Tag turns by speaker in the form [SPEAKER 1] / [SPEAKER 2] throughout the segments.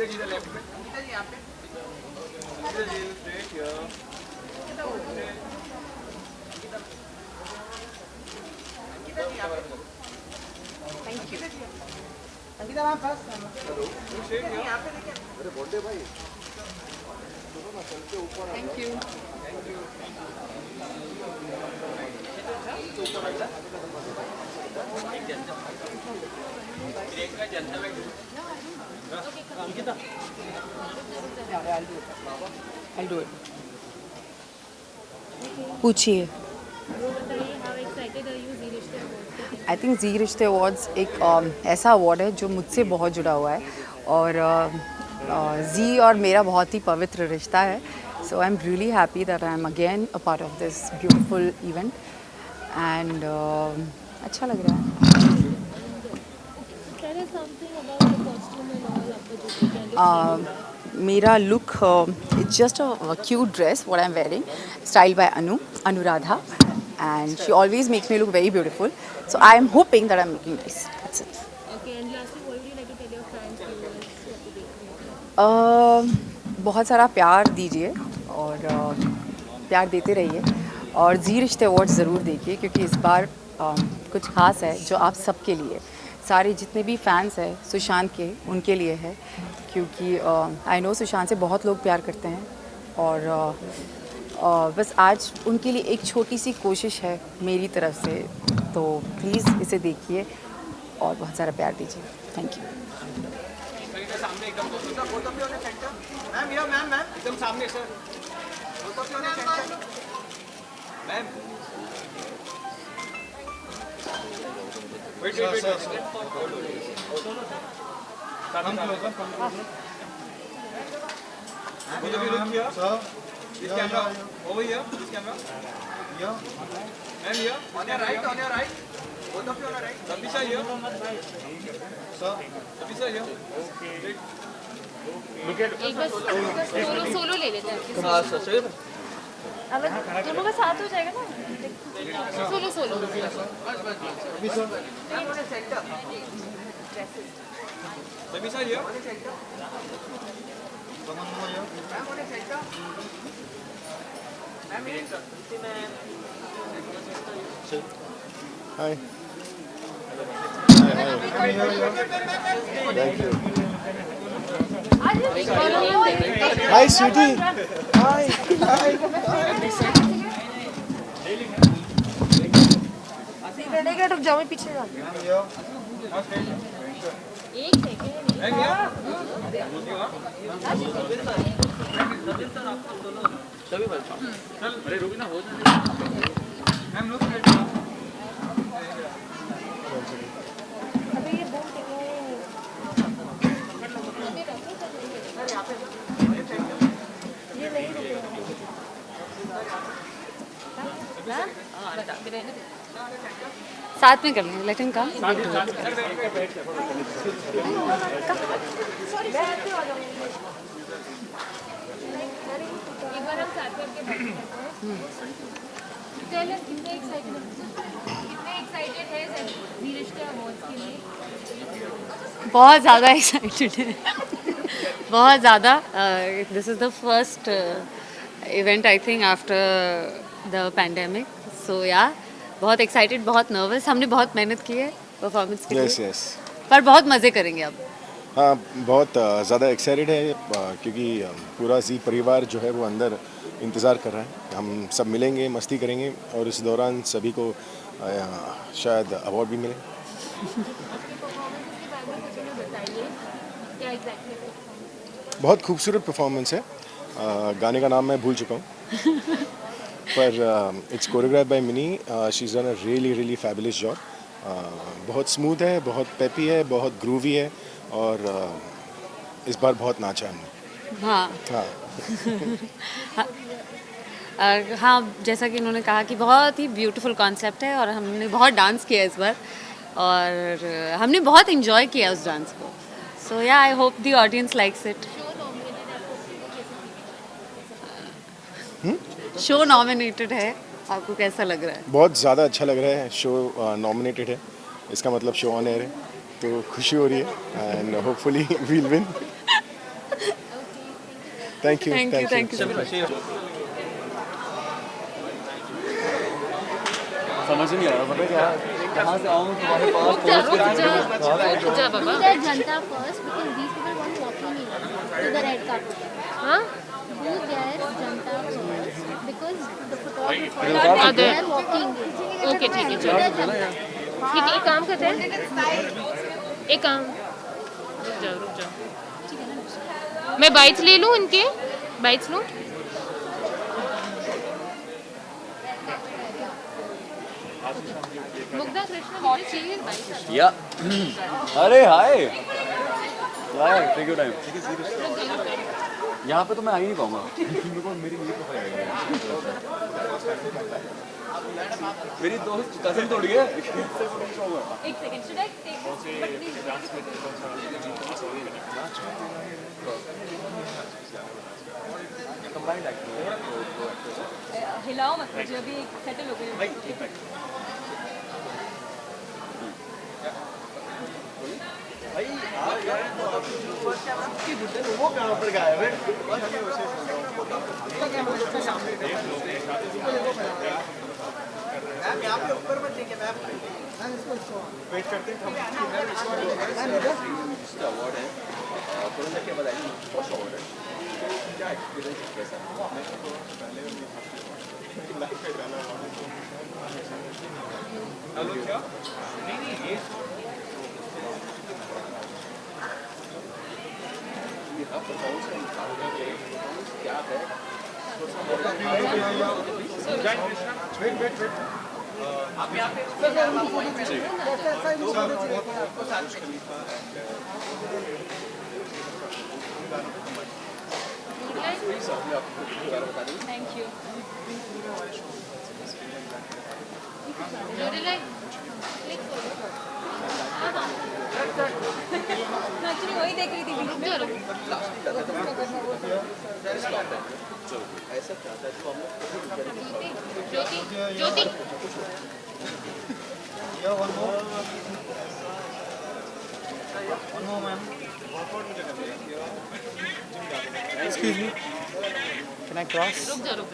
[SPEAKER 1] Thank you. Thank you. I'll do it. पूछिए। I think जी रिश्ते awards एक ऐसा अवार्ड है जो मुझसे बहुत जुड़ा हुआ है और जी और मेरा बहुत ही पवित्र रिश्ता है। So I am really happy that I am again a part of this beautiful event and अच्छा लग रहा है। मेरा look it's just a cute dress what I am wearing style by Anuradha and she always makes me look very beautiful, so I am hoping that I'm looking nice. That's it.
[SPEAKER 2] Okay, and lastly, what would you like to tell your fans, viewers who have to be?
[SPEAKER 1] बहुत सारा प्यार दीजिए और प्यार देते रहिए और जी Rishtey award ज़रूर देखिए क्योंकि इस बार कुछ खास है जो आप सबके लिए सारे जितने भी फैंस हैं सुशांत के उनके लिए है क्योंकि आई नो सुशांत से बहुत लोग प्यार करते हैं और बस आज उनके लिए एक छोटी सी कोशिश है मेरी तरफ से, तो प्लीज़ इसे देखिए और बहुत सारा प्यार दीजिए। Thank you.
[SPEAKER 3] This camera over here. This camera. Here. And here. On your right. On your right. Both of you on your right. Sabisha here. Sir. Sabisha here. Okay. Look at.
[SPEAKER 2] एक बस solo ले लेते हैं।
[SPEAKER 3] हाँ sir.
[SPEAKER 2] अब दोनों का साथ हो जाएगा ना। Solo.
[SPEAKER 3] Sabisha here.
[SPEAKER 4] Hi. Thank you. Hi, sweetie. Hi.
[SPEAKER 2] रुक जाओ, मैं पीछे जा। एक सेकंड।
[SPEAKER 3] अरे रुक ना हो जाए। मैम लोग
[SPEAKER 2] अभी ये बोल ये नहीं
[SPEAKER 1] साथ में कर लेंगे। Let him come.
[SPEAKER 2] एक बार हम साथ में करके कितने एक्साइटेड है जी रिश्ते अवार्ड्स के लिए?
[SPEAKER 1] बहुत ज़्यादा एक्साइटेड है। बहुत ज़्यादा। This is the first event I think after the pandemic, so yeah बहुत एक्साइटेड, बहुत नर्वस। हमने बहुत मेहनत की है परफॉर्मेंस के लिए।
[SPEAKER 4] यस।
[SPEAKER 1] पर बहुत मज़े करेंगे अब।
[SPEAKER 4] हाँ, बहुत ज़्यादा एक्साइटेड है क्योंकि पूरा जी परिवार जो है वो अंदर इंतज़ार कर रहा है। हम सब मिलेंगे, मस्ती करेंगे और इस दौरान सभी को शायद अवार्ड भी मिले। बहुत खूबसूरत परफॉर्मेंस है। गाने का नाम मैं भूल चुका हूँ पर it's choreograph by Mini. She is done a really fabulous job. बहुत स्मूथ है, बहुत पेपी है, बहुत ग्रूवी है और इस बार बहुत नाचा हमने।
[SPEAKER 1] हाँ
[SPEAKER 4] हाँ
[SPEAKER 1] हाँ, जैसा कि इन्होंने कहा कि बहुत ही ब्यूटीफुल कॉन्सेप्ट है और हमने बहुत डांस किया इस बार और हमने बहुत इन्जॉय किया उस डांस को। सो या I hope the audience likes it. Show nominated है, आपको कैसा लग रहा है?
[SPEAKER 4] बहुत ज़्यादा अच्छा लग रहा है। शो नॉमिनेटेड है, इसका मतलब शो ऑन एयर है, तो खुशी हो रही है and hopefully we'll win. Thank you
[SPEAKER 1] thank you
[SPEAKER 5] समझ नहीं आया पता क्या कहाँ से आऊँ तुम्हारे पास
[SPEAKER 2] रुक जा बाबा
[SPEAKER 6] Do the Janta first because these people want walking in to the red carpet.
[SPEAKER 2] हाँ
[SPEAKER 6] Do their Janta first because the photographers
[SPEAKER 2] Are
[SPEAKER 6] they
[SPEAKER 2] there?
[SPEAKER 6] are walking in.
[SPEAKER 2] Okay ठीक है चलो ठीक है एक काम करते हैं एक काम रुक जाओ मैं बाइट्स ले लूँ इनके बाइट्स लूँ मुग्धा कृष्ण मुझे चाहिए बाइट्स
[SPEAKER 5] या अरे हाय हाय टेक योर टाइम यहाँ पे तो मैं आ ही नहीं पाऊंगा मेरे को मेरी प्रोफाइल मेरी दोस्त कजन तोड़ गया
[SPEAKER 2] एक सेकंड शुड आई टेक हिलाओ मत मुझे अभी सेटल हो गई
[SPEAKER 3] मैम यहाँ पे ऊपर मत देखिए मैम वेट करते हैं
[SPEAKER 5] अवार्ड है कोरोना के बाद आई फर्स्ट अवार्ड है क्या एक्सपीरियंस कैसा
[SPEAKER 3] हेलो क्या नहीं ये
[SPEAKER 5] क्या है
[SPEAKER 3] वेट वेट वेट आप यहाँ पे
[SPEAKER 2] थैंक यू एक्चुअली वही देख रही थी Jyoti Jyoti
[SPEAKER 3] excuse me can I cross
[SPEAKER 2] रुक जा जाइए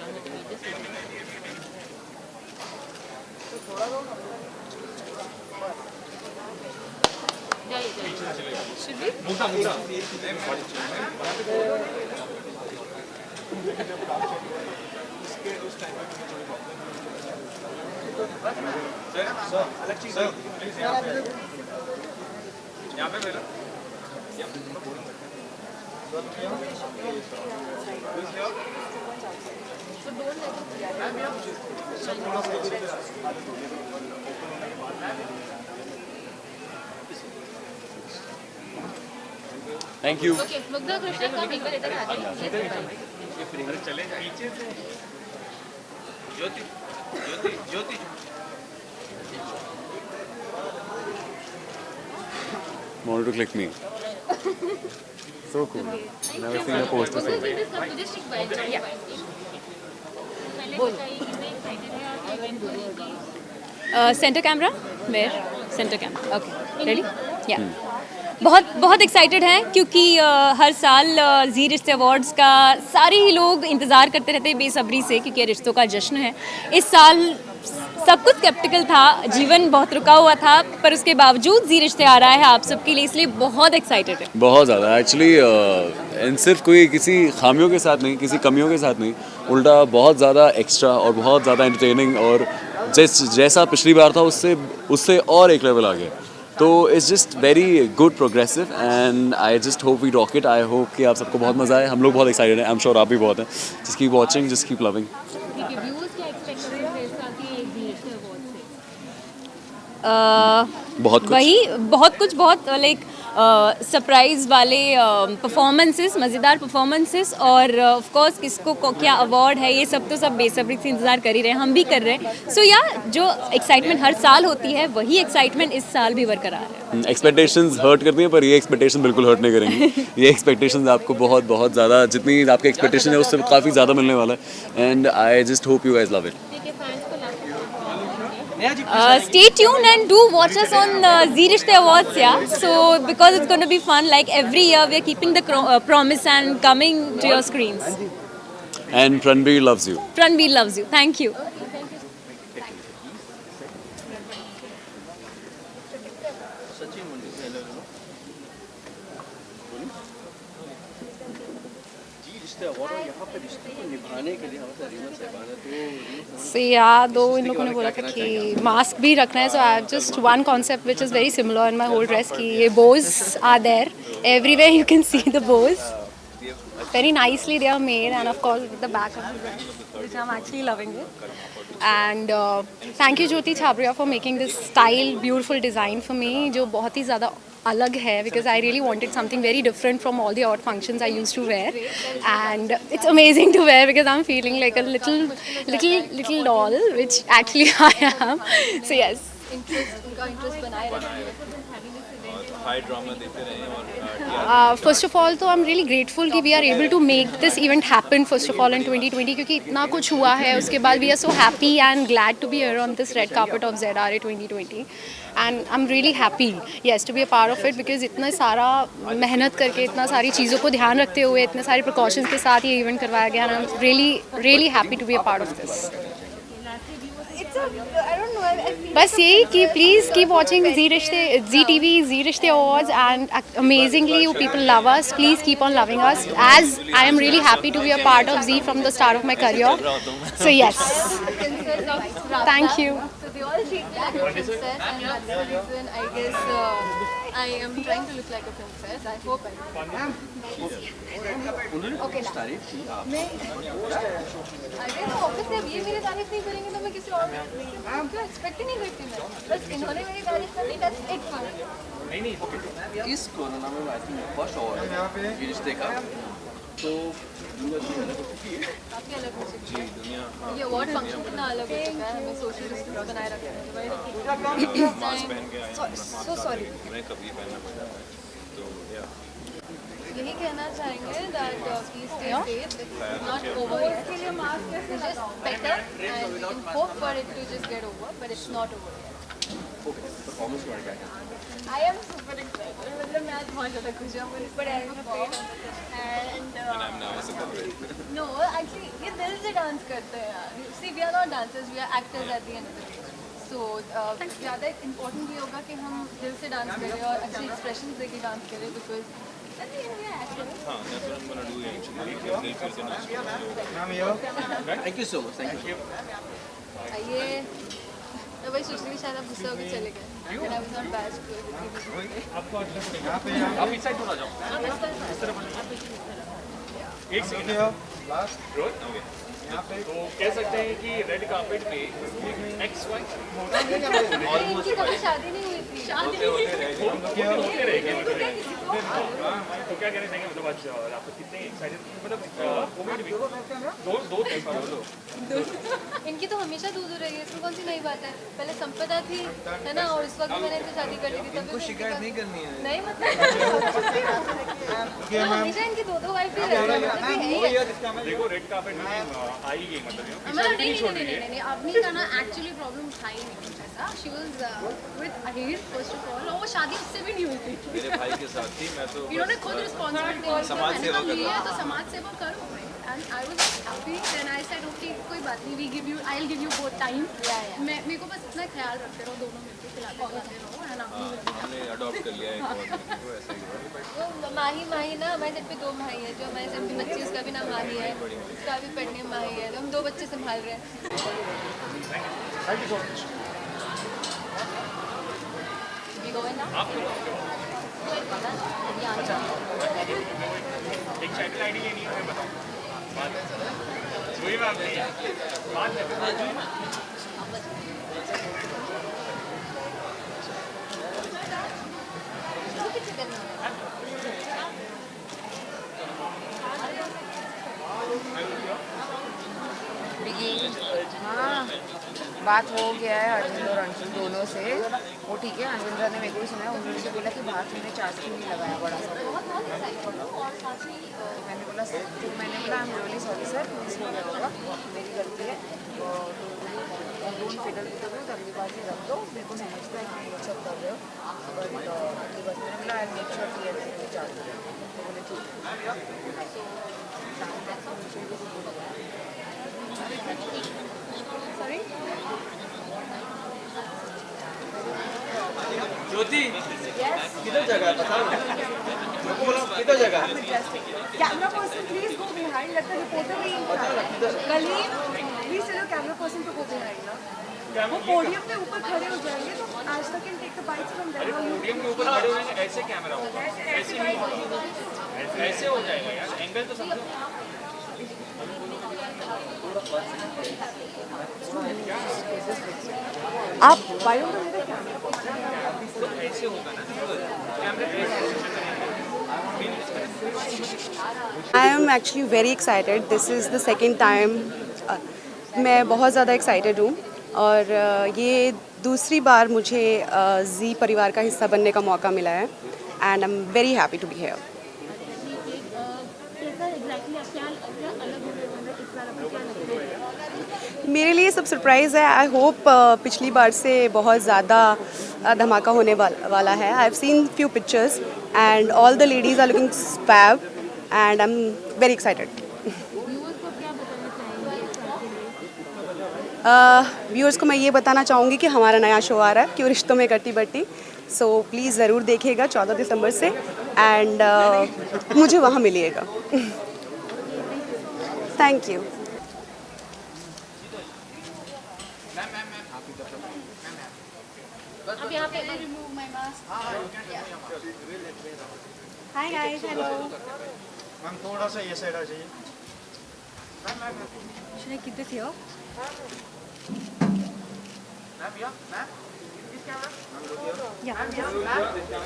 [SPEAKER 2] should we
[SPEAKER 3] Mugdha Mugdha sir please यहाँ पे मेरा
[SPEAKER 5] thank you
[SPEAKER 2] okay Mugdha Krishna का एक बार इधर आ जाइए
[SPEAKER 3] चले पीछे से Jyoti Jyoti Jyoti
[SPEAKER 5] wanted to click me so cool never seen a poster so big
[SPEAKER 2] मुझे स्टिक बाइट चाहिए पहले बताइए कितने एक्साइटेड है आप इवेंट को लेके
[SPEAKER 7] centre camera where centre camera okay ready या बहुत एक्साइटेड हैं क्योंकि हर साल जी रिश्ते अवार्ड्स का सारे ही लोग इंतज़ार करते रहते हैं बेसब्री से क्योंकि ये रिश्तों का जश्न है। इस साल सब कुछ स्केप्टिकल था, जीवन बहुत रुका हुआ था, पर उसके बावजूद जी रिश्ते आ रहा है आप सबके लिए, इसलिए बहुत एक्साइटेड है।
[SPEAKER 5] बहुत ज़्यादा एक्चुअली सिर्फ कोई किसी खामियों के साथ नहीं, किसी कमियों के साथ नहीं, उल्टा बहुत ज़्यादा एक्स्ट्रा और बहुत ज़्यादा एंटरटेनिंग और जैसा पिछली बार था उससे और एक लेवल आ गया। तो it's just very good progressive and I just hope we rock it. I hope कि आप सबको बहुत मज़ा आए, हम लोग बहुत एक्साइटेड हैं, आई एम श्योर आप भी बहुत हैं। Just keep watching, just keep loving.
[SPEAKER 2] ठीक है, व्यूअर्स क्या एक्सपेक्ट कर रहे हैं इस साल के जी रिश्ते अवार्ड से?
[SPEAKER 5] बहुत कुछ
[SPEAKER 7] बहुत लाइक सरप्राइज वाले परफॉर्मेंसेस, मज़ेदार परफॉर्मेंसेस और ऑफ कोर्स किसको क्या अवार्ड है, ये सब तो सब बेसब्री से इंतज़ार कर ही रहे हैं, हम भी कर रहे हैं। सो या जो एक्साइटमेंट हर साल होती है वही एक्साइटमेंट इस साल भी बरकरार है।
[SPEAKER 5] एक्सपेक्टेशंस हर्ट करती हैं पर ये एक्सपेक्टेशन बिल्कुल हर्ट नहीं करेंगी। ये एक्सपेक्टेशंस आपको बहुत बहुत ज़्यादा, जितनी आपकी एक्सपेक्टेशन है उससे काफ़ी ज़्यादा मिलने वाला है and I just hope you guys love it.
[SPEAKER 2] ठीक है, फैंस को last
[SPEAKER 7] Stay tuned and do watch us on Zee Rishte Awards, yeah. So because it's going to be fun, like every year we are keeping the promise and coming to your screens.
[SPEAKER 5] And Ranbir loves you.
[SPEAKER 7] Ranbir loves you. Thank you. दो इन लोगों ने बोला था कि mask भी रखना है, so I have just one concept which is very similar in my whole dress कि ये bows are there everywhere, you can see the bows very nicely they are made, and of course with the back of the dress, which I'm actually loving it. And thank you Jyoti Chhabria for making this style beautiful design for me, जो बहुत ही ज़्यादा अलग है, because I really wanted something very different from all the odd functions I used to wear, and it's amazing to wear because I'm feeling like a little doll, which actually I am. So yes. उनका interest बनाए रखें।
[SPEAKER 3] High drama देते रहे और
[SPEAKER 7] first of all तो I am really grateful कि we are able to make this event happen first of all in 2020, क्योंकि इतना कुछ हुआ है। उसके बाद we are so happy and glad to be here on this red carpet of ZRA 2020, and I am really happy yes to be a part of it, because इतना सारा मेहनत करके इतना सारी चीज़ों को ध्यान रखते हुए इतने सारे प्रिकॉशंस के साथ ये इवेंट करवाया गया, and I am really happy to be a part of this. बस यही कि please keep watching Zee TV, Zee Rishte Awards, and amazingly you people love us. Please keep on loving us, as I am really happy to be a part of Zee from the start of my career. So yes, thank you.
[SPEAKER 6] So they all treat me like a princess, and that's the reason I guess I am trying to look like a princess. I hope I do. Okay, मैं अगर office में ये मेरी तारीफ नहीं करेंगे तो मैं किसी और क्यों एक्सपेक्ट ही नहीं करती मैं, बस इन्होंने मेरी तारीफ कर दी, दैट्स इट फॉर मी।
[SPEAKER 8] इस कोरोना में आई थिंक फर्स्ट अवार्ड है ये रिश्ते का, तो दुनिया की अलग हो चुकी है,
[SPEAKER 6] काफ़ी अलग हो चुकी है। ये अवार्ड फंक्शन कितना अलग हो चुका है, हमें सोशल डिस्टेंस बनाए रखना है।
[SPEAKER 1] सो सॉरी,
[SPEAKER 3] मैं कभी पहनना पड़ा तो या
[SPEAKER 6] यही कहना चाहेंगे that please stay safe, it's not over yet, it's just better and we can hope for it to just get over, but it's not over yet.
[SPEAKER 8] Okay performance के बारे में क्या कहना
[SPEAKER 6] I am super excited, मतलब मैं आज बहुत ज़्यादा खुश हूँ, but I am afraid and
[SPEAKER 3] I'm nervous about it.
[SPEAKER 6] no, actually ये दिल से डांस करते हैं यार। See, we are not dancers, we are actors at the end of the day. So ज़्यादा इम्पोर्टेंट ये होगा कि हम दिल से डांस करें और अच्छे एक्सप्रेशन देके डांस करें, because at the end we are actors.
[SPEAKER 3] हाँ, that's what I'm gonna do actually. दिल फिर से नाच
[SPEAKER 8] thank you so much, thank you.
[SPEAKER 6] ये मैं वही सोच रही थी, शायद आप गुस्सा होकर चले गए, and I was not bad to it.
[SPEAKER 3] आप इस साइड थोड़ा जाओ। एक सेकंड लास्ट रोज ओके। तो कह सकते हैं कि रेड कार्पेट पे XY
[SPEAKER 6] इनकी कभी शादी नहीं हुई थी,
[SPEAKER 3] होते रहेंगे तो क्या कहना चाहेंगे, मतलब आज आप कितने एक्साइटेड, मतलब कोविड भी दो
[SPEAKER 6] इनकी तो हमेशा दूर रही है, इसमें कौन सी नई बात है। पहले संपदा थी है ना, और इस वक्त मैंने इनसे शादी कर ली थी, तब भी शिकायत नहीं करनी है, नहीं मतलब तो हमेशा इनकी दो वाइफ ही रहती है।
[SPEAKER 3] देखो रेड कार्पेट में आई गई, मतलब
[SPEAKER 6] नहीं अपनी का ना एक्चुअली प्रॉब्लम था ही नहीं ऐसा। She was with Ahir first of all, और वो शादी उससे भी नहीं हुई थी,
[SPEAKER 3] मेरे भाई के साथ थी। मैं तो
[SPEAKER 6] इन्होंने खुद रिस्पॉन्सिबिलिटी
[SPEAKER 3] समाज सेवा कर रहा हूं।
[SPEAKER 6] तो समाज सेवा करो, and I was happy. Then I said okay कोई बात नहीं, we give you, I will give you both time. मैं मेरे को बस इतना ख्याल रखते रहो, दोनों मिलकर खिलाते रहो, एंड आप
[SPEAKER 3] हमने अडॉप्ट कर लिया है एक और को ऐसा ही हुआ।
[SPEAKER 6] वो माही ना, हमारे घर पे 2 भाई हैं, जो हमारे घर पे बच्चे, उसका भी नाम माही है, उसका भी पढ़ने में माही है, तो हम 2 बच्चे संभाल रहे हैं।
[SPEAKER 3] Thank you so much.
[SPEAKER 6] We go in now?
[SPEAKER 3] एक चैनल आईडी लेनी है, बताओ वही बात नहीं है, बात
[SPEAKER 1] हाँ, बात हो गया है अरविंद और अंशुल दोनों से, वो ठीक है। अरविंद्रा ने मेरे को ही सुना है, उन्होंने से बोला कि बाहर तुमने चार्ज नहीं लगाया बड़ा सा, मैंने बोला I am really sorry sir, miss हो गया होगा, मेरी गलती है। Don't fiddle with the views, अगली बार से रख दो, मेरे को समझता है कि ये सब कर रहे हो, बट ये बस मैंने बोला आई मेक श्योर कि एवरीथिंग विल चार्ज, तो बोले ठीक है। सॉरी
[SPEAKER 3] ज्योति किधर जगह है बताओ ना, किधर जगह है?
[SPEAKER 1] Camera person please go behind, let the reporter be in गली, please tell camera person to go behind ना, वो पोडियम पे ऊपर खड़े हो जाएंगे तो आज तक can take the bites from there.
[SPEAKER 3] Podium के ऊपर खड़े होने ऐसे कैमरा होगा, ऐसे हो जाएगा यार, एंगल तो समझो।
[SPEAKER 1] आप वाई डोंट यू कैमरा
[SPEAKER 3] ऐसे होगा ना camera
[SPEAKER 9] I am actually very excited. This is the second time. मैं बहुत ज़्यादा excited हूँ और ये दूसरी बार मुझे जी परिवार का हिस्सा बनने का मौका मिला है and I'm very happy to be here. मेरे लिए सब सरप्राइज़ है. आई होप पिछली बार से बहुत ज़्यादा धमाका होने वाला है. I have seen few pictures and all the ladies are looking fab and I am very excited. Viewers को मैं ये बताना चाहूँगी कि हमारा नया शो आ रहा है, क्यों रिश्तों में कट्टी बट्टी. सो प्लीज़ ज़रूर देखिएगा 14 दिसंबर से एंड मुझे वहाँ मिलिएगा. Thank you.
[SPEAKER 2] अब यहाँ पे
[SPEAKER 9] हाय गाइस, हेलो.
[SPEAKER 3] मैम थोड़ा सा ये साइड आ जाइए.
[SPEAKER 9] Should I keep this here?
[SPEAKER 3] Ma'am या मैम किस कैमरा?
[SPEAKER 9] Yeah.
[SPEAKER 3] मैम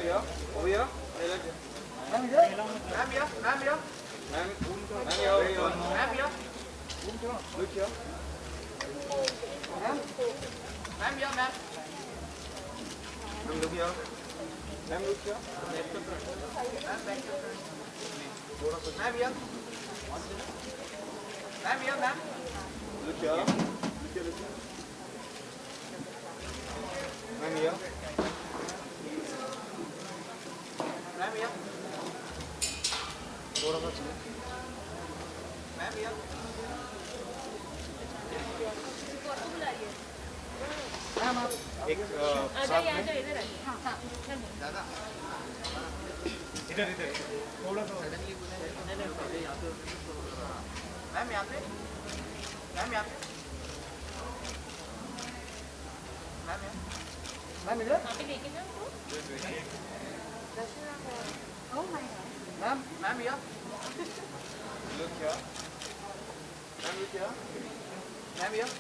[SPEAKER 3] या ओ या मैम या मैम या मैम या मैम या मैम या लुक या मैम या ma'am look here. Ma'am, look here. Ma'am, back to front. Ma'am, here. Ma'am, here, ma'am. Look here. Look here, look here. Ma'am, here. Ma'am, here. थोड़ा सा चलो. Ma'am, here. Ma'am आप एक साथ में दादा इधर इधर थोड़ा सा मैम यहाँ पे मैम यहाँ पे मैम इधर मैम मैम यहाँ लुक क्या मैम लुक क्या मैम यहाँ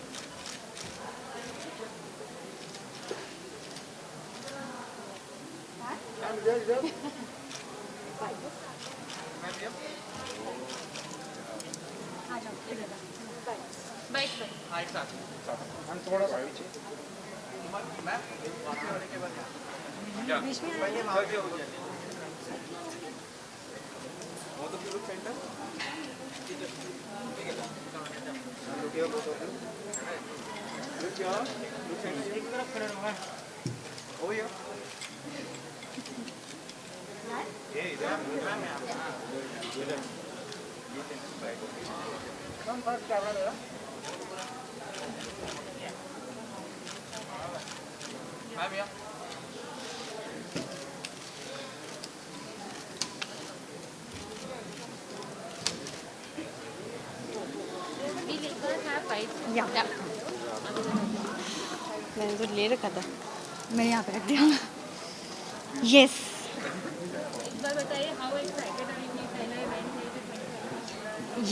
[SPEAKER 3] मैम इधर इधर मैम यहाँ
[SPEAKER 2] बाइक पे
[SPEAKER 3] हाँ एक साथ मैम थोड़ा सा पीछे मैम बाकी वाले के बाद क्या बीच में पहले मार दिया हो गया वो तो लुक सेंटर ठीक है look here both of you look here look center एक तरफ खड़े रहो मैम over here ये इधर मैम यहाँ इधर ये centre right ma'am first camera मेरा मैम यहाँ
[SPEAKER 9] या मैंने तो ले रखा था, मैंने यहाँ पे रख दिया. यस.
[SPEAKER 2] एक बार बताइए हाउ एक्साइटेड आर यू पहला इवेंट है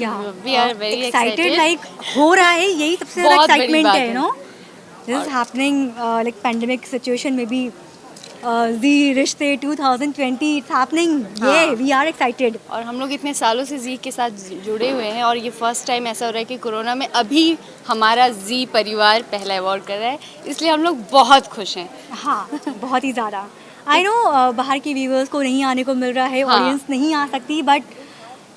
[SPEAKER 7] या
[SPEAKER 10] We are very
[SPEAKER 7] excited.
[SPEAKER 10] excited.
[SPEAKER 7] Like हो रहा है, यही सबसे ज़्यादा
[SPEAKER 10] बहुत बड़ी
[SPEAKER 7] एक्साइटमेंट
[SPEAKER 10] बात
[SPEAKER 7] है,
[SPEAKER 10] है.
[SPEAKER 7] You know. This is happening like pandemic situation में भी जी रिश्ते 2020 इट्स हैपनिंग. ये वी आर एक्साइटेड.
[SPEAKER 10] और हम लोग इतने सालों से जी के साथ जुड़े हुए हैं और ये फर्स्ट टाइम ऐसा हो रहा है कि कोरोना में अभी हमारा जी परिवार पहला अवार्ड कर रहा है, इसलिए हम लोग बहुत खुश हैं.
[SPEAKER 7] हाँ, बहुत ही ज़्यादा. आई नो बाहर के व्यूअर्स को नहीं आने को मिल रहा है,
[SPEAKER 10] हाँ.
[SPEAKER 7] ऑडियंस नहीं आ सकती, बट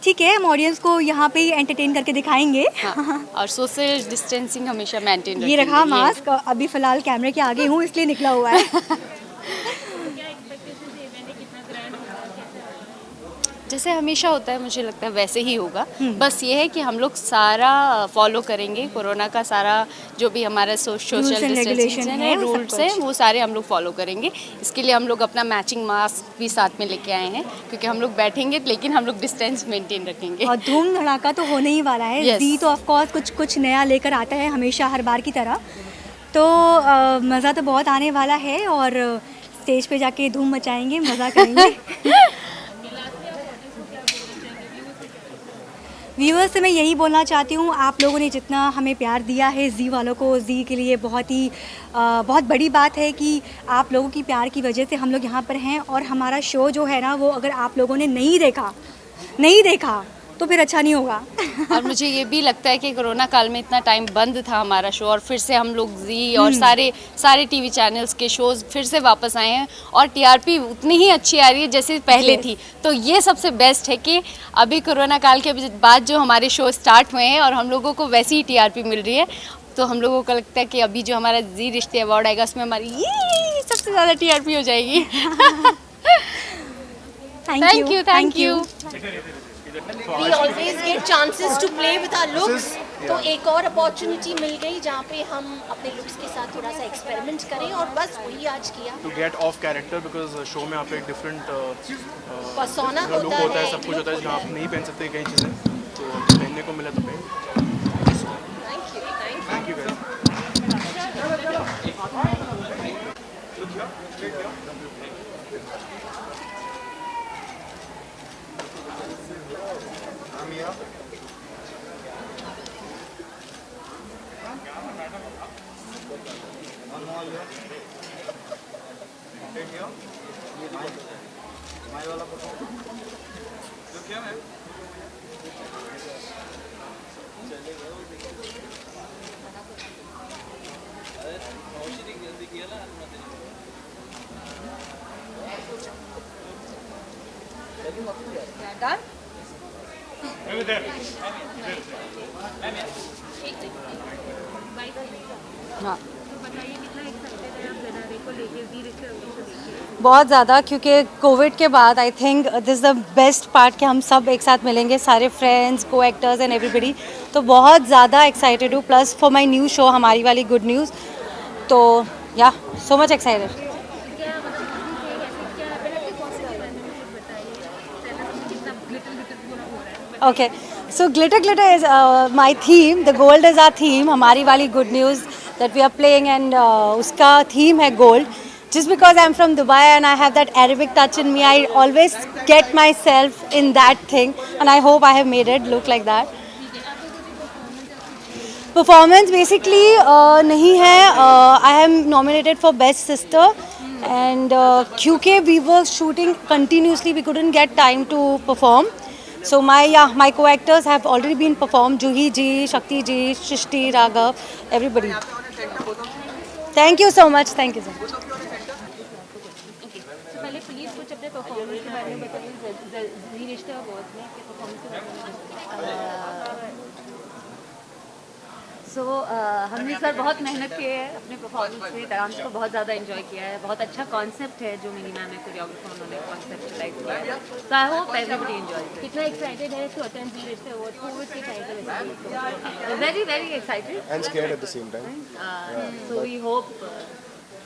[SPEAKER 7] ठीक है, हम ऑडियंस को यहाँ पे ही एंटरटेन करके दिखाएंगे।
[SPEAKER 10] हाँ, और सोशल डिस्टेंसिंग हमेशा मेंटेन
[SPEAKER 7] ये
[SPEAKER 10] रखेंगे।
[SPEAKER 7] रखा मास्क, अभी फ़िलहाल कैमरे के आगे हूँ इसलिए निकला हुआ है।
[SPEAKER 10] जैसे हमेशा होता है, मुझे लगता है वैसे ही होगा। बस ये है कि हम लोग सारा फॉलो करेंगे, कोरोना का सारा जो भी हमारा social
[SPEAKER 7] Rules and
[SPEAKER 10] distancing
[SPEAKER 7] regulation
[SPEAKER 10] है,
[SPEAKER 7] है, वो सब
[SPEAKER 10] रूल्स हैं, वो सारे हम लोग फॉलो करेंगे। इसके लिए हम लोग अपना मैचिंग मास्क भी साथ में लेके आए हैं, क्योंकि हम लोग बैठेंगे लेकिन हम लोग डिस्टेंस मेंटेन रखेंगे।
[SPEAKER 7] और धूम धड़ाका तो होने ही वाला है।
[SPEAKER 10] Yes.
[SPEAKER 7] जी तो ऑफ कोर्स कुछ नया लेकर आता है हमेशा, हर बार की तरह। तो मज़ा तो बहुत आने वाला है और स्टेज पे जाके धूम मचाएंगे, मज़ा करेंगे। व्यूअर्स से मैं यही बोलना चाहती हूँ, आप लोगों ने जितना हमें प्यार दिया है जी वालों को, जी के लिए बहुत बड़ी बात है कि आप लोगों की प्यार की वजह से हम लोग यहाँ पर हैं। और हमारा शो जो है ना, वो अगर आप लोगों ने नहीं देखा तो फिर अच्छा नहीं होगा।
[SPEAKER 10] और मुझे ये भी लगता है कि कोरोना काल में इतना टाइम बंद था हमारा शो, और फिर से हम लोग जी और सारे टीवी चैनल्स के शोज़ फिर से वापस आए हैं, और टीआरपी उतनी ही अच्छी आ रही है जैसे पहले थी। तो ये सबसे बेस्ट है कि अभी कोरोना काल के बाद जो हमारे शो स्टार्ट हुए हैं और हम लोगों को वैसी ही टीआरपी मिल रही है, तो हम लोगों को लगता है कि अभी जो हमारा जी रिश्ते अवार्ड आएगा उसमें हमारी ये सबसे ज़्यादा टीआरपी हो जाएगी। Thank you.
[SPEAKER 11] We always get chances to play with our looks. तो एक और अपॉर्चुनिटी मिल गई जहाँ पे हम अपने लुक्स के साथ थोड़ा सा एक्सपेरिमेंट करें, और बस वही आज किया।
[SPEAKER 12] To get off character because show में आप एक डिफरेंट
[SPEAKER 11] Persona
[SPEAKER 12] लुक
[SPEAKER 11] होता
[SPEAKER 12] होता है,
[SPEAKER 11] है,
[SPEAKER 12] सब कुछ होता है, जहाँ आप नहीं पहन सकते कई चीज़ें, तो पहनने को मिला तो पहन। Thank you guys.
[SPEAKER 13] बहुत ज़्यादा, क्योंकि कोविड के बाद I think this the best part कि हम सब एक साथ मिलेंगे, सारे फ्रेंड्स, को एक्टर्स एंड एवरीबडी। तो बहुत ज़्यादा एक्साइटेड हूँ, plus for my new show हमारी वाली गुड न्यूज़। तो या so much excited. Okay, so glitter is my theme. The gold is our theme. हमारी वाली good news that we are playing, and उसका theme है gold. Just because I'm from Dubai and I have that Arabic touch in me, I always get myself in that thing, and I hope I have made it look like that. Performance basically नहीं है. I am nominated for Best Sister, and क्योंकि we were shooting continuously, we couldn't get time to perform. So my co-actors have already been performed. Juhi ji, Shakti ji, Shrishti, Raghav, everybody. Thank you so much. Thank you so much.
[SPEAKER 2] पहले please कुछ अपने performance के बारे में बताइए, जी Rishtey award में आपके performance के बारे में बताइए।
[SPEAKER 14] सो हमने इस बार बहुत मेहनत की है अपने परफॉर्मेंस में, डांस को बहुत ज़्यादा एंजॉय किया है। बहुत अच्छा कॉन्सेप्ट है जो मिनी मैम है कोरियोग्राफर, उन्होंने कॉन्सेप्टलाइज किया है। So I hope everybody enjoy.
[SPEAKER 2] कितना एक्साइटेड है to attend Zee Rishtey award? Covid के टाइम पे
[SPEAKER 14] very very excited
[SPEAKER 4] And scared at the same time.
[SPEAKER 14] So we hope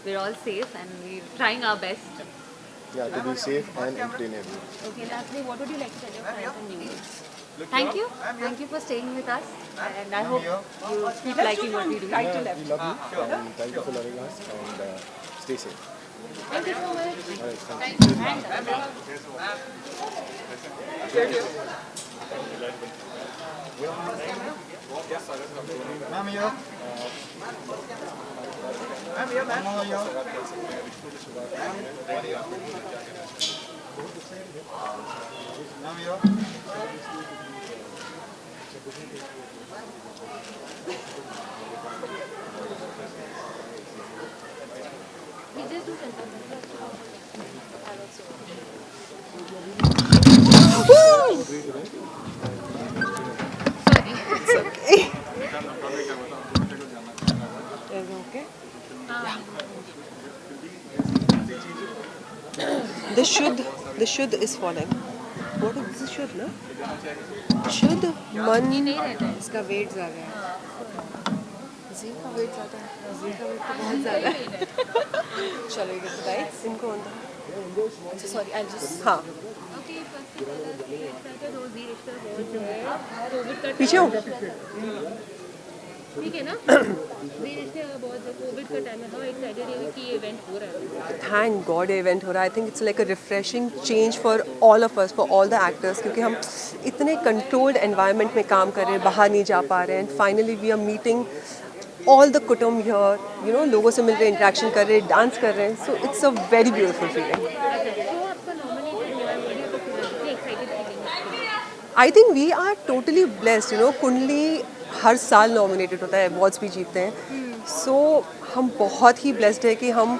[SPEAKER 14] we're all safe and we're trying our best.
[SPEAKER 4] Yeah, to be safe and entertaining.
[SPEAKER 2] Okay, lastly, what would you like to tell your friends and viewers?
[SPEAKER 14] Thank you for staying with us, and I hope you keep liking what we do.
[SPEAKER 4] Yeah, we love you, and thank you for loving us, and stay safe.
[SPEAKER 2] Thank you so much.
[SPEAKER 4] All right, thank
[SPEAKER 3] Ma'am, here. Ma'am, here, ma'am. Ma'am, here.
[SPEAKER 2] We just do something.
[SPEAKER 4] you.
[SPEAKER 9] The शुद्ध is falling. What is this शुद्ध ना? शुद्ध मन
[SPEAKER 13] इसका wait ज़्यादा है.
[SPEAKER 9] जी का wait ज़्यादा है.
[SPEAKER 13] जी का वेट तो बहुत ज़्यादा है.
[SPEAKER 9] चलो ये गाइस इनको अंदर.
[SPEAKER 11] सॉरी आई जस्ट
[SPEAKER 9] हाँ पीछे हो.
[SPEAKER 2] ठीक है ना बहुत कोविड का टाइम है, हाउ एक्साइटेड है कि ये इवेंट हो रहा है.
[SPEAKER 9] थैंक गॉड इवेंट हो रहा है. I think it's like a refreshing change for all of us, for all the actors, क्योंकि हम इतने कंट्रोल्ड एनवायरनमेंट में काम कर रहे हैं, बाहर नहीं जा पा रहे हैं. And finally we are meeting all the कुटुंब हियर, यू नो, लोगों से मिल रहे, इंटरेक्शन कर रहे, डांस कर रहे हैं. So it's a very beautiful feeling. I think we are totally blessed. You know, Kundali हर साल नॉमिनेटेड होता है, अवार्ड्स भी जीतते हैं. सो हम बहुत ही ब्लेस्ड है कि हम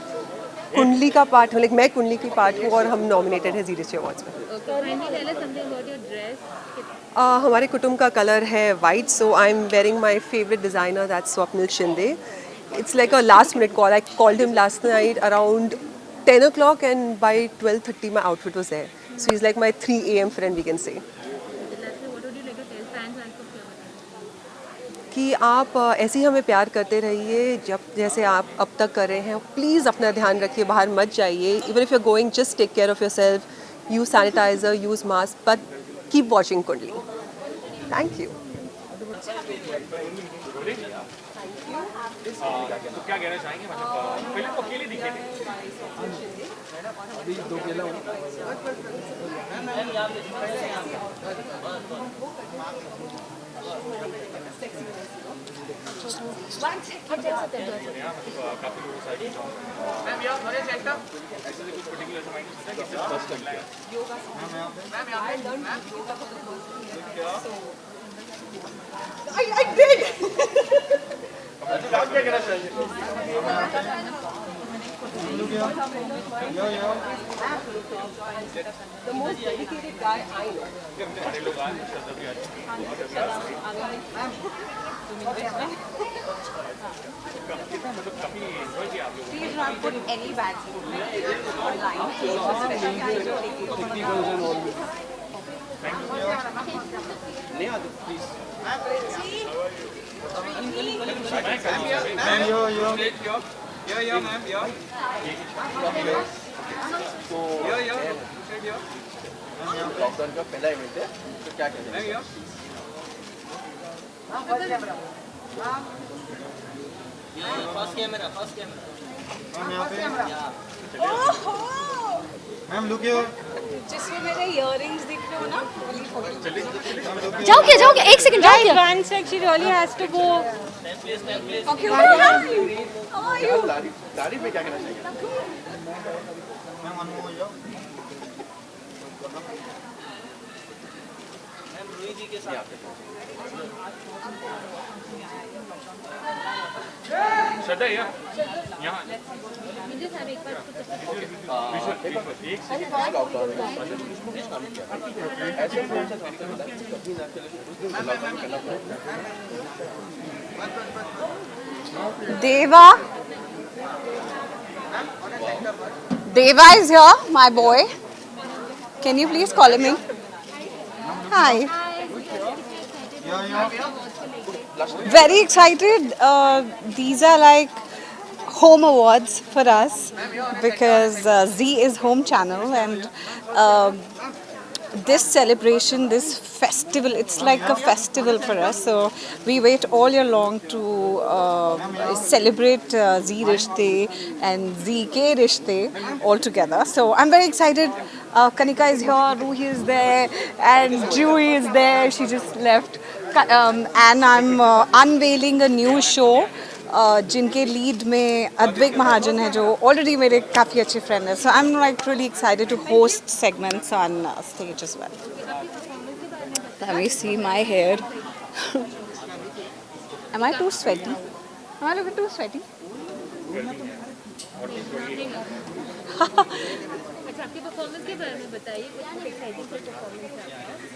[SPEAKER 9] कुंडली का पार्ट हूँ, लाइक मैं कुंडली की पार्ट हूँ और हम नॉमिनेटेड है जी रिश्ते अवार्ड्स में. हमारे कुटुंब का कलर है white, so I am wearing my favourite designer, that's Swapnil Shinde. It's like a last minute call. I called him last night around 10 o'clock and by 12:30 my outfit was there. So he's like my 3 a.m. friend, we can say. कि आप ऐसे ही हमें प्यार करते रहिए जब जैसे आप अब तक कर रहे हैं. प्लीज़ अपना ध्यान रखिए, बाहर मत जाइए. Even if you are going, just take care of your self, use sanitiser, use mask, but keep watching Kundali. Thank you.
[SPEAKER 3] तो क्या कहना चाहेंगे, मतलब पहले तो अकेले दिखे थे. अभी दो केला हूँ.
[SPEAKER 9] I did. The most dedicated guy I know.
[SPEAKER 13] Please not put any bad things online.
[SPEAKER 3] Ma'am, yo, ma'am, yo.
[SPEAKER 8] Lockdown का पहला इवेंट है, तो क्या कहते हैं?
[SPEAKER 3] First camera. Ma'am look here.
[SPEAKER 9] जिसमें मेरे इयररिंग्स दिख रहे हो ना,
[SPEAKER 7] जाओ क्या, जाओ क्या, एक सेकंड, जाओ क्या.
[SPEAKER 13] One sec, she really has to go.
[SPEAKER 9] okay.
[SPEAKER 8] दाढ़ी पे क्या कहना चाहिए?
[SPEAKER 3] मैम वन मोर यो. मैम रूही जी के साथ. श्रद्धा यहाँ.
[SPEAKER 8] लॉकडाउन ऐसे
[SPEAKER 9] Deva is here, my boy. Can you please call him in? Hi. Very excited. These are like home awards for us because Z is home channel, and this celebration, this festival, it's like a festival for us. So we wait all year long to celebrate Z Rishte and ZK Rishte all together. So I'm very excited. Kanika is here, Ruhi is there, and Juhi is there. She just left. And I'm unveiling a new show. जिनके lead में अद्वैक महाजन है, जो already मेरे काफ़ी अच्छे friend है. So I am like really excited to host segments on stage as well. Let me see my hair. Am I too sweaty? Am I looking too sweaty?
[SPEAKER 2] अच्छा, आपकी परफॉर्मेंस के बारे में बताइए, कुछ एक्साइटिंग परफॉर्मेंस है आपका.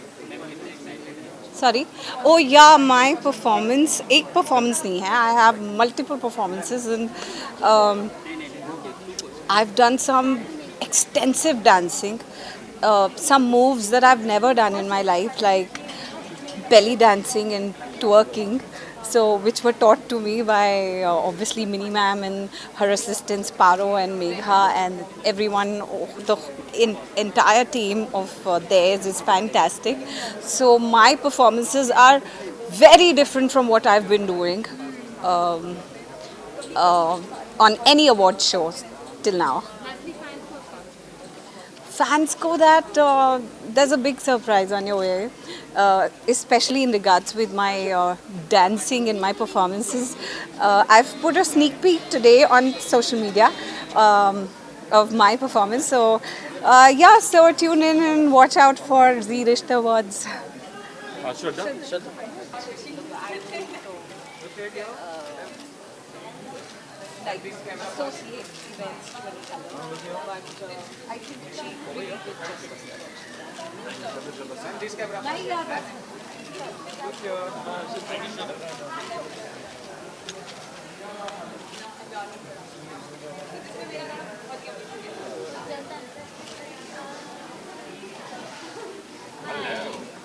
[SPEAKER 9] Sorry. Oh yeah, my performance. एक performance नहीं है. I have multiple performances and I've done some extensive dancing. Some moves that I've never done in my life, like belly dancing and twerking, so which were taught to me by obviously Minnie Ma'am and her assistants Paro and Megha and everyone. The entire team of theirs is fantastic. So my performances are very different from what I've been doing on any award shows till now. Fans ko that there's a big surprise on your way, especially in regards with my dancing and my performances. I've put a sneak peek today on social media of my performance. So yeah, so tune in and watch out for Zee Rishta Awards. Like associate events to but I think she really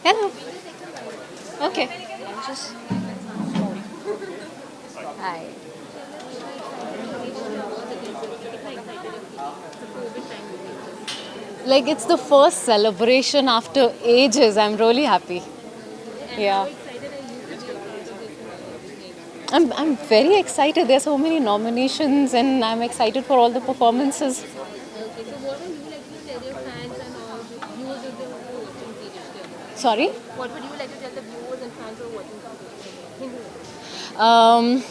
[SPEAKER 7] Hello. Okay. Hi. Like it's the first celebration after ages. I'm really happy. Yeah. I'm very excited. There's so many nominations and I'm excited for all the performances. Sorry?
[SPEAKER 2] What would you like to tell the viewers and fans who are watching?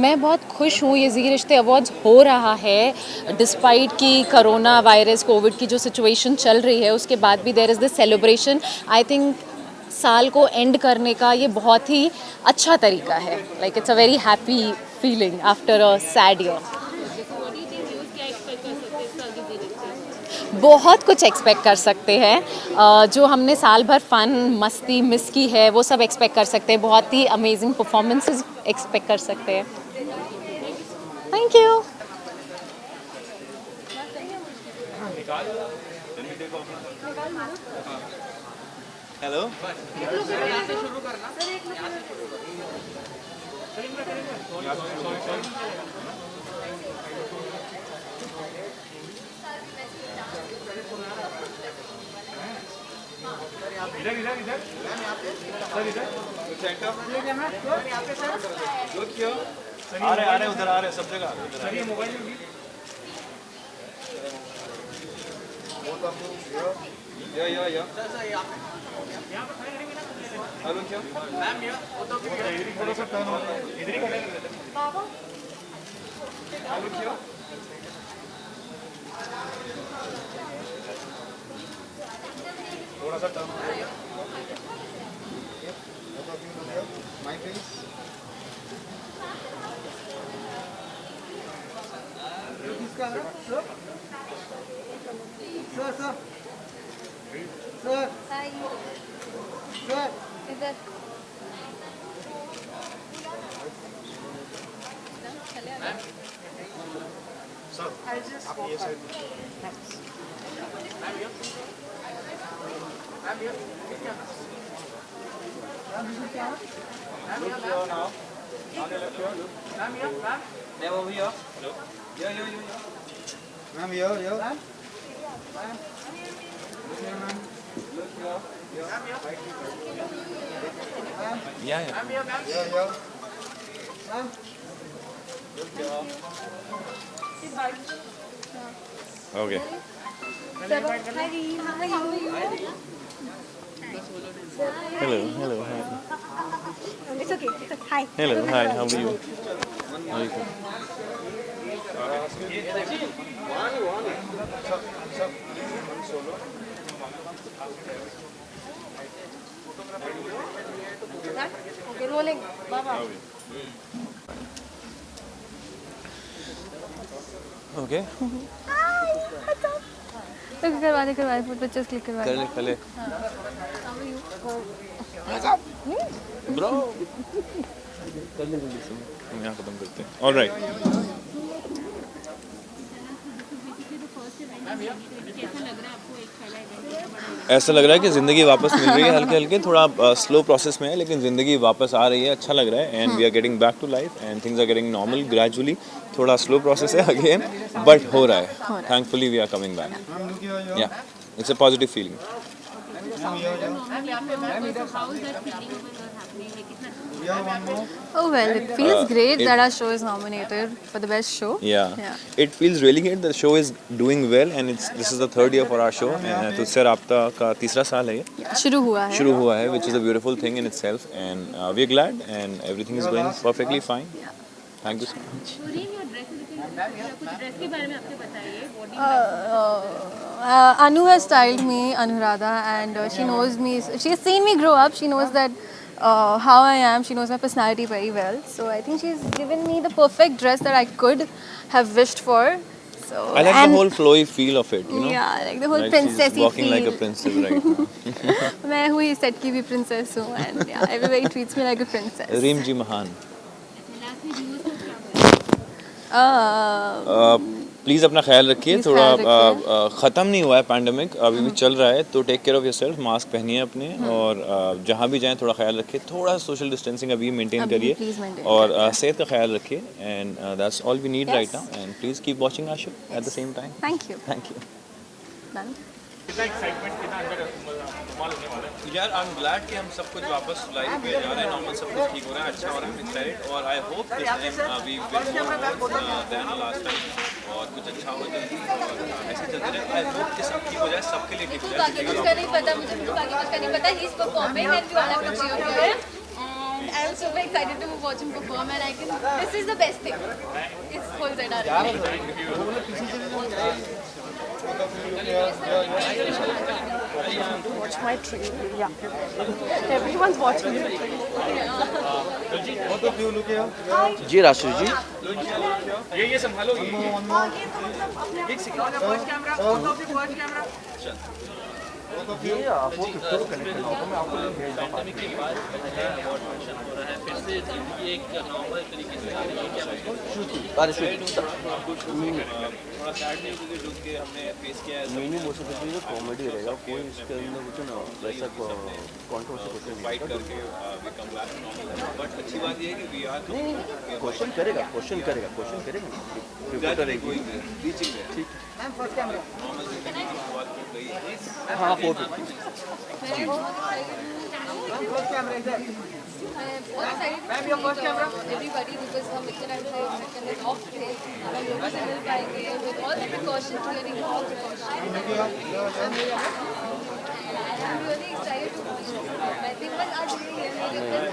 [SPEAKER 7] मैं बहुत खुश हूँ ये ज़ी रिश्ते awards हो रहा है despite कि कोरोना वायरस कोविड की जो सिचुएशन चल रही है उसके बाद भी there is this celebration. I think साल को एंड करने का ये बहुत ही अच्छा तरीका है. Like it's a very happy feeling after a sad year. बहुत कुछ एक्सपेक्ट कर सकते हैं. जो हमने साल भर फन मस्ती मिस की है वो सब एक्सपेक्ट कर सकते हैं. बहुत ही अमेजिंग परफॉर्मेंसेस एक्सपेक्ट कर सकते हैं. Thank you.
[SPEAKER 3] हेलो इधर इधर इधर सर इधर सेंटर आ रहे उधर आ रहे सब जगह सर ये मोबाइल में यो हेलो क्या मैम ये थोड़ा सा टर्न इधर ही करेंगे हेलो क्या थोड़ा सा टर्न माय फेस किसका है sir sir sir sir hi sir इधर सर आप ये side Ma'am over here. Hello. Yo. Ma'am, yo. Ma'am. Look here, ma'am. Look here. Ma'am, yeah. Ma'am, yo. Ma'am. Look here.
[SPEAKER 5] Okay. Hello. Hi.
[SPEAKER 13] It's okay. Hi.
[SPEAKER 5] Hello. Hi. How are you? How are you?
[SPEAKER 13] Okay, rolling. Baba.
[SPEAKER 5] Okay.
[SPEAKER 6] करवा दे foot pictures click करवा
[SPEAKER 5] कर ले पहले bro कर ले जल्दी से हम यहाँ खत्म करते हैं. ऑलराइट.
[SPEAKER 3] ऐसा लग रहा है कि ज़िंदगी वापस मिल रही है हल्के हल्के, थोड़ा स्लो प्रोसेस में है लेकिन ज़िंदगी वापस आ रही है, अच्छा लग रहा है and we are getting back to life and things are getting normal gradually. थोड़ा स्लो प्रोसेस है अगेन बट हो रहा है. Thankfully we are coming back. Yeah it's a positive feeling.
[SPEAKER 6] Oh well, it feels great that our show is nominated for the best show.
[SPEAKER 3] Yeah. It feels really great. The show is doing well and this is the third year for our show. तुझसे राब्ता का तीसरा साल है ये.
[SPEAKER 6] शुरू हुआ है.
[SPEAKER 3] Which is a beautiful thing in itself and we're glad and everything is going perfectly fine. Thank you so much.
[SPEAKER 6] Anu has styled me, Anuradha, and she knows me. She has seen me grow up. She knows that how I am. She knows my personality very well. So I think she's given me the perfect dress that I could have wished for. So
[SPEAKER 3] I like the whole flowy feel of it. You know?
[SPEAKER 6] Yeah, I like the whole princessy
[SPEAKER 3] she's walking
[SPEAKER 6] feel.
[SPEAKER 3] like a princess right now.
[SPEAKER 6] मैं हुई set की भी princess हूँ and yeah, everybody treats me like a princess.
[SPEAKER 3] रीम जी महान. Please अपना ख्याल रखिए. थोड़ा ख़त्म नहीं हुआ है पैंडमिक, अभी भी चल रहा है, तो take care of yourself. Mask पहनिए अपने और जहाँ भी जाएं थोड़ा ख्याल रखिए. थोड़ा सोशल डिस्टेंसिंग अभी मेंटेन करिए और सेहत का ख्याल रखिए. And that's all we need right now. And please keep watching our show at the same time.
[SPEAKER 6] Thank you.
[SPEAKER 3] कितना एक्साइटमेंट, कितना अंदर यार. आई एम ग्लैड कि हम सब कुछ वापस लाइफ पे जा रहे हैं. नॉर्मल सब कुछ ठीक हो रहा है, अच्छा हो रहा है. आई एम एक्साइटेड और I hope this time we will more than last time और कुछ अच्छा हो जल्दी और ऐसे चलते रहे. आई होप कि सब ठीक हो जाए, सबके लिए ठीक हो जाए.
[SPEAKER 6] बाकी कुछ का नहीं पता मुझे, बाकी कुछ का नहीं पता. He is performing and we all have to cheer for him. And I am super excited to watch him perform and I can. This is the best thing. It's full Watch my trailer. Yeah. Everyone's watching it.
[SPEAKER 8] जी राशि जी.
[SPEAKER 3] ये संभालो.
[SPEAKER 8] ये आपको picture को connect करना होगा. मैं आपको लिंक भेज दूँगा. पैंडेमिक के बाद बहुत फंक्शन हो रहा है, फिर से जिंदगी एक नॉर्मल तरीके से आ रही है. क्या थोड़ा सैड नहीं क्योंकि जो कि हमने फेस किया है. मीनिंग हो सकता है कॉमेडी रहेगा, कोई इसके अंदर कुछ ना वैसा कॉन्ट्रोवर्सी कुछ नहीं.
[SPEAKER 3] फाइट करके we come back normal. But अच्छी बात ये है कि वी आर
[SPEAKER 8] क्वेश्चन करेगा.
[SPEAKER 3] रीचिंग है.
[SPEAKER 8] ठीक है.
[SPEAKER 3] नॉर्मल जिंदगी की शुरुआत हो गई है.
[SPEAKER 8] हाँ 450.
[SPEAKER 6] Everybody because हम इतने टाइम से off थे, हम लोगों से मिल पाएंगे with all the precautions, wearing all precautions. I'm really excited to watch him perform. I think बस आज ये है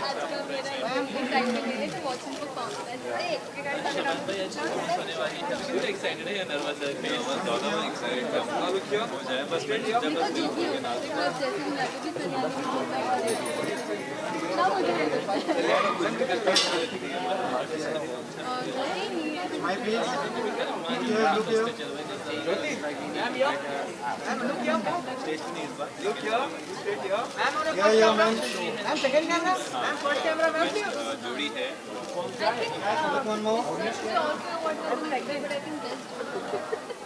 [SPEAKER 6] आज का मेरा excitement है to watch him perform. That's it.
[SPEAKER 3] Excited है या नर्वस है? दोनों एक्साइटेड है. अब क्या हो जाए बस जोड़ी है.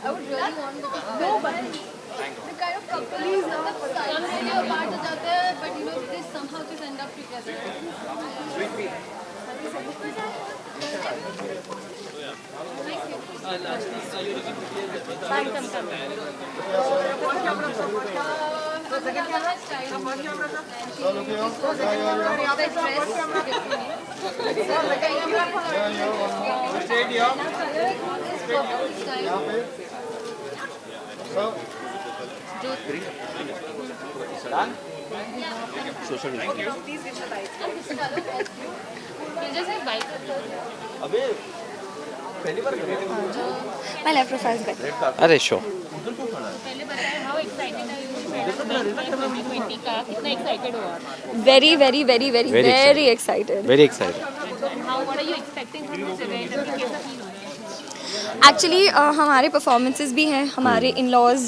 [SPEAKER 6] I would really want nobody. The kind of couple is some say apart हो जाते हैं, but you know they somehow just end up together.
[SPEAKER 8] अबे पहली बार कर रहे थे.
[SPEAKER 6] My left profile is better.
[SPEAKER 8] अरे शो.
[SPEAKER 2] पहले बताएं हाउ एक्साइटेड आर यू 2020 का, कितना एक्साइटेड हो आप?
[SPEAKER 7] Very, very, very, very, very excited.
[SPEAKER 8] Very excited.
[SPEAKER 2] How what are you expecting from this event? कैसा फील हो रहा है?
[SPEAKER 7] एक्चुअली हमारे परफॉर्मेंसेस भी हैं, हमारे इन-लॉज़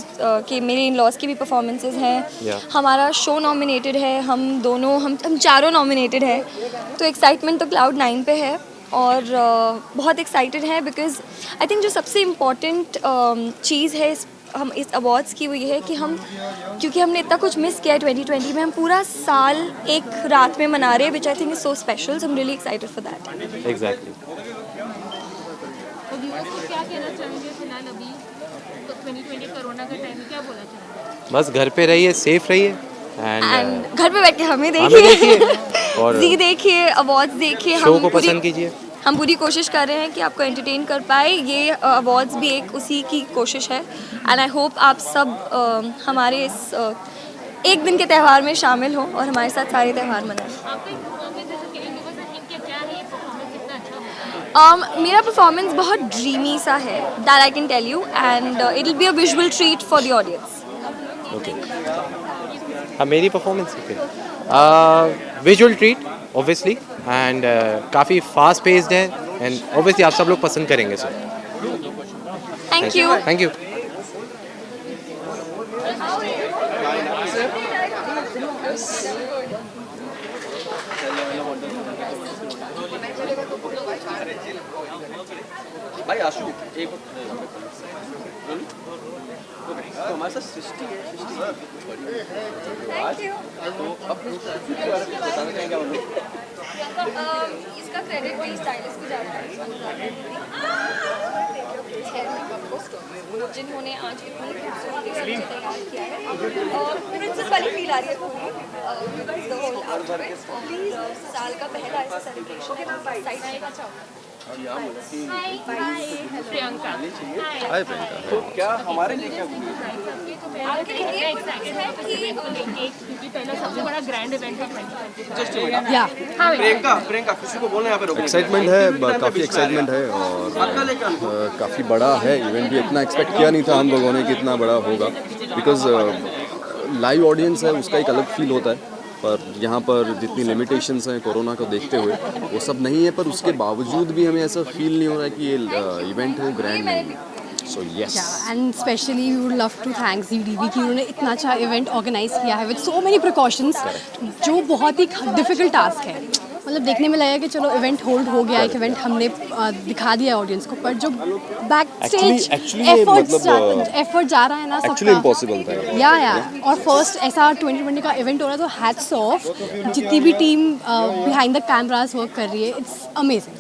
[SPEAKER 7] के, मेरे इन-लॉज़ की भी परफॉर्मेंसेस हैं. हमारा शो नॉमिनेटेड है, हम चारों नॉमिनेटेड है. तो एक्साइटमेंट तो क्लाउड 9 पे है और बहुत एक्साइटेड है बिकॉज आई थिंक जो सबसे इम्पॉर्टेंट चीज़ है इस
[SPEAKER 15] हम इस अवार्ड्स की वो ये है कि हम, क्योंकि हमने इतना कुछ मिस किया है 2020 में, हम पूरा साल एक रात में मना रहे हैं, which I think is so special, so I am really excited for that.
[SPEAKER 5] Exactly.
[SPEAKER 2] तो व्यूअर्स को क्या कहना चाहेंगे फिलहाल अभी तो 2020 कोरोना का टाइम क्या बोलना चाहेंगे?
[SPEAKER 16] बस घर पे रहिए, सेफ रहिए
[SPEAKER 15] एंड घर पे बैठ के हमें देखिए
[SPEAKER 16] और
[SPEAKER 15] जी देखिए, अवार्ड्स देखिए,
[SPEAKER 16] शो को पसंद कीजिए।
[SPEAKER 15] हम पूरी कोशिश कर रहे हैं कि आपको एंटरटेन कर पाए, ये अवार्ड्स भी एक उसी की कोशिश है। एंड आई होप आप सब हमारे इस एक दिन के त्यौहार में शामिल हो और हमारे साथ सारे त्यौहार मनाएं। मेरा परफॉर्मेंस बहुत ड्रीमी सा है, that I can tell you, and it will be a visual treat for the audience.
[SPEAKER 16] Okay, हाँ मेरी performance visual treat obviously, and काफ़ी फास्ट पेस्ड है, एंड ऑब्वियसली आप सब लोग पसंद करेंगे sir.
[SPEAKER 15] Thank you.
[SPEAKER 16] Thank you.
[SPEAKER 8] भाई आशु एक तो हमारे साथ सृष्टि है,
[SPEAKER 15] थैंक यू।
[SPEAKER 8] तो अब बताना चाहेंगे आप लोग?
[SPEAKER 15] इसका क्रेडिट भी स्टाइलिस्ट को जाता है, जिन्होंने आज इतनी खूबसूरती से मुझे तैयार किया है और प्रिंसेस वाली फील आ रही है पूरी। प्लीज साल का पहला ऐसा सेलिब्रेशन
[SPEAKER 2] प्रियंका।
[SPEAKER 5] हाय प्रियंका।
[SPEAKER 8] तो क्या हमारे लिए क्या
[SPEAKER 2] आपके लिए क्योंकि पहला सबसे बड़ा ग्रैंड इवेंट है 2020
[SPEAKER 8] या प्रियंका प्रियंका किसी को बोलना यहाँ पे रोकने
[SPEAKER 5] एक्साइटमेंट है, काफ़ी एक्साइटमेंट है और काफ़ी बड़ा है इवेंट भी। इतना एक्सपेक्ट किया नहीं था हम लोगों ने कि इतना बड़ा होगा, बिकॉज लाइव ऑडियंस है उसका एक अलग फील होता है, पर यहाँ पर जितनी लिमिटेशंस हैं कोरोना को देखते हुए वो सब नहीं है, पर उसके बावजूद भी हमें ऐसा फील नहीं हो रहा है कि ये इवेंट है ग्रैंड नहीं है। So yes,
[SPEAKER 13] and specially we would love to thank ZeeTV कि उन्होंने इतना अच्छा इवेंट ऑर्गेनाइज किया है विद सो मेनी प्रिकॉशंस, जो बहुत ही डिफिकल्ट टास्क है। मतलब देखने में लगेगा कि चलो इवेंट होल्ड हो गया, एक इवेंट हमने दिखा दिया ऑडियंस को, पर जो बैक स्टेज एफर्ट जा रहा है ना सबका,
[SPEAKER 5] इम्पॉसिबल था
[SPEAKER 13] या और फर्स्ट ऐसा 2020 का इवेंट हो रहा है, तो हैट्स ऑफ जितनी भी team behind the cameras work कर रही है, इट्स अमेजिंग।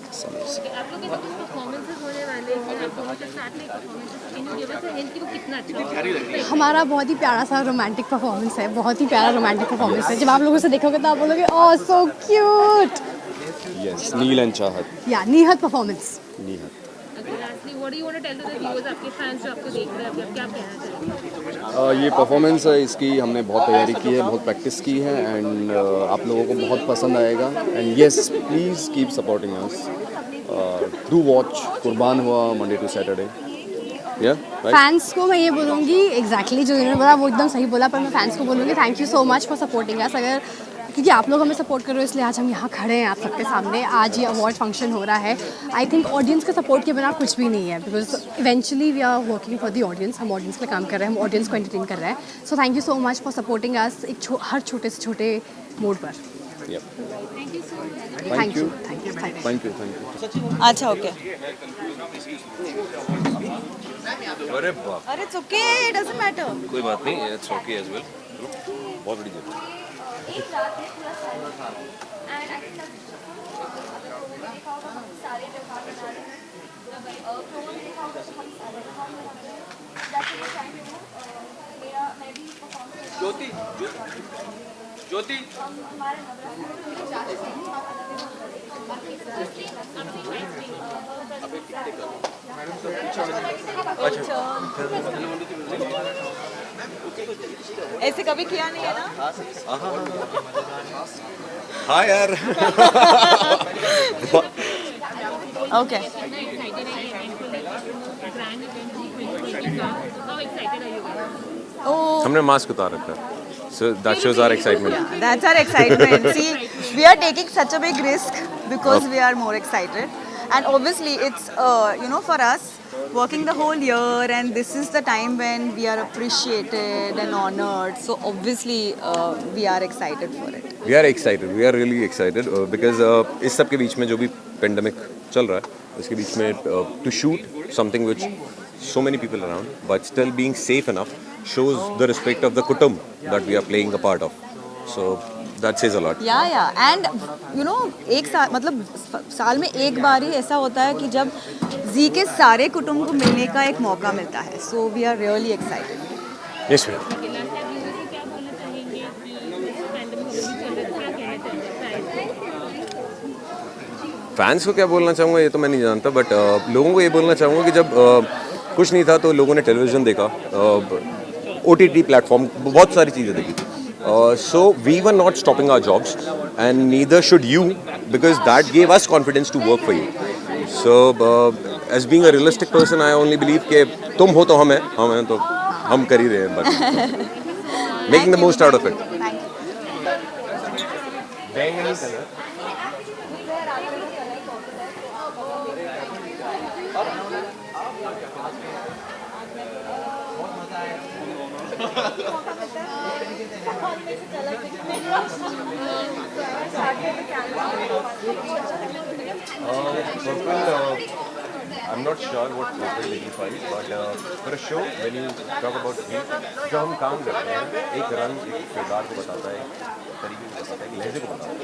[SPEAKER 13] हमारा बहुत ही प्यारा सा रोमांटिक परफॉर्मेंस है, बहुत ही प्यारा रोमांटिक परफॉर्मेंस है। जब आप लोगों से देखोगे तो आप बोलोगे oh so cute.
[SPEAKER 5] Yes, Neel and Chahat,
[SPEAKER 13] या निहत परफॉर्मेंस।
[SPEAKER 5] निहत।
[SPEAKER 2] ये
[SPEAKER 5] परफॉर्मेंस है इसकी, हमने बहुत तैयारी की है, बहुत प्रैक्टिस की है, एंड आप लोगों को बहुत पसंद आएगा। And yes, please keep supporting us, do watch. कुर्बान हुआ मंडे टू सैटरडे।
[SPEAKER 13] फैंस को मैं ये बोलूँगी एग्जैक्टली जो इन्होंने बोला वो एकदम सही बोला, पर मैं फैंस को बोलूँगी thank you so much for supporting us. अगर क्योंकि आप लोग हमें सपोर्ट कर रहे हो इसलिए आज हम यहाँ खड़े हैं आप सबके सामने, आज ये अवार्ड फंक्शन हो रहा है। आई थिंक ऑडियंस के सपोर्ट के बिना कुछ भी नहीं है, because eventually we are working for the audience, हम ऑडियंस पे काम कर रहे हैं, हम ऑडियंस को एंटरटेन कर रहे हैं। So thank you so much for supporting us एक हर छोटे से छोटे मोड पर।
[SPEAKER 5] Thank you.
[SPEAKER 9] अच्छा ओके,
[SPEAKER 5] अरे बाप,
[SPEAKER 9] अरे it's okay, it doesn't matter,
[SPEAKER 5] कोई बात नहीं, इट्स ओके एज वेल। बहुत बड़ी जगह।
[SPEAKER 15] एक रात में पूरा साल था एंड आई थिंक देखा होगा हम सारे त्योहार मना रहे हैं, प्रोमो देखा होगा तो हम सारे त्योहार मना रहे हैं। दैट्स व्हाई टाइम मेरा मैं भी परफॉर्म कर रही हूं।
[SPEAKER 8] ज्योति
[SPEAKER 15] हमारे नवरात्र चार्जेस हैं
[SPEAKER 9] ऐसे कभी किया नहीं है ना?
[SPEAKER 5] हाँ यार।
[SPEAKER 9] ओके,
[SPEAKER 5] हमने मास्क उतार रखा है, so that shows our excitement.
[SPEAKER 9] that's our excitement. See, we are taking such a big risk because we are more excited, and obviously it's for us working the whole year, and this is the time when we are appreciated and honored, so obviously we are excited for it.
[SPEAKER 5] We are excited, we are really excited because इस सब के बीच में जो भी pandemic चल रहा है इसके बीच में to shoot something which
[SPEAKER 17] so many people around, but still being safe enough shows the respect of the kutum that we are playing a part of. So that says a lot.
[SPEAKER 18] या and you know एक साल मतलब साल में एक बार ही ऐसा होता है कि जब जी के सारे कुटुंब को मिलने का एक मौका मिलता है. So we are really excited.
[SPEAKER 17] Yes, ma'am. Fans को क्या बोलना चाहूँगा ये तो मैं नहीं जानता, बट लोगों को ये बोलना चाहूँगा कि जब कुछ नहीं था तो लोगों ने टेलीविज़न देखा, OTT प्लेटफॉर्म, बहुत सारी चीज़ें देखी. So we were not stopping our jobs, and neither should you, because that gave us confidence to work for you. So as being a realistic person, I only believe कि तुम हो तो हम हैं तो हम कर ही रहे हैं, but making the most out of it. I'm not sure what purple dignifies, but for a show, when you talk about things, जो हम काम करते हैं, एक रंग एक किरदार को बताता है, एक तरीके को बताता है, एक लहजे को बताता है.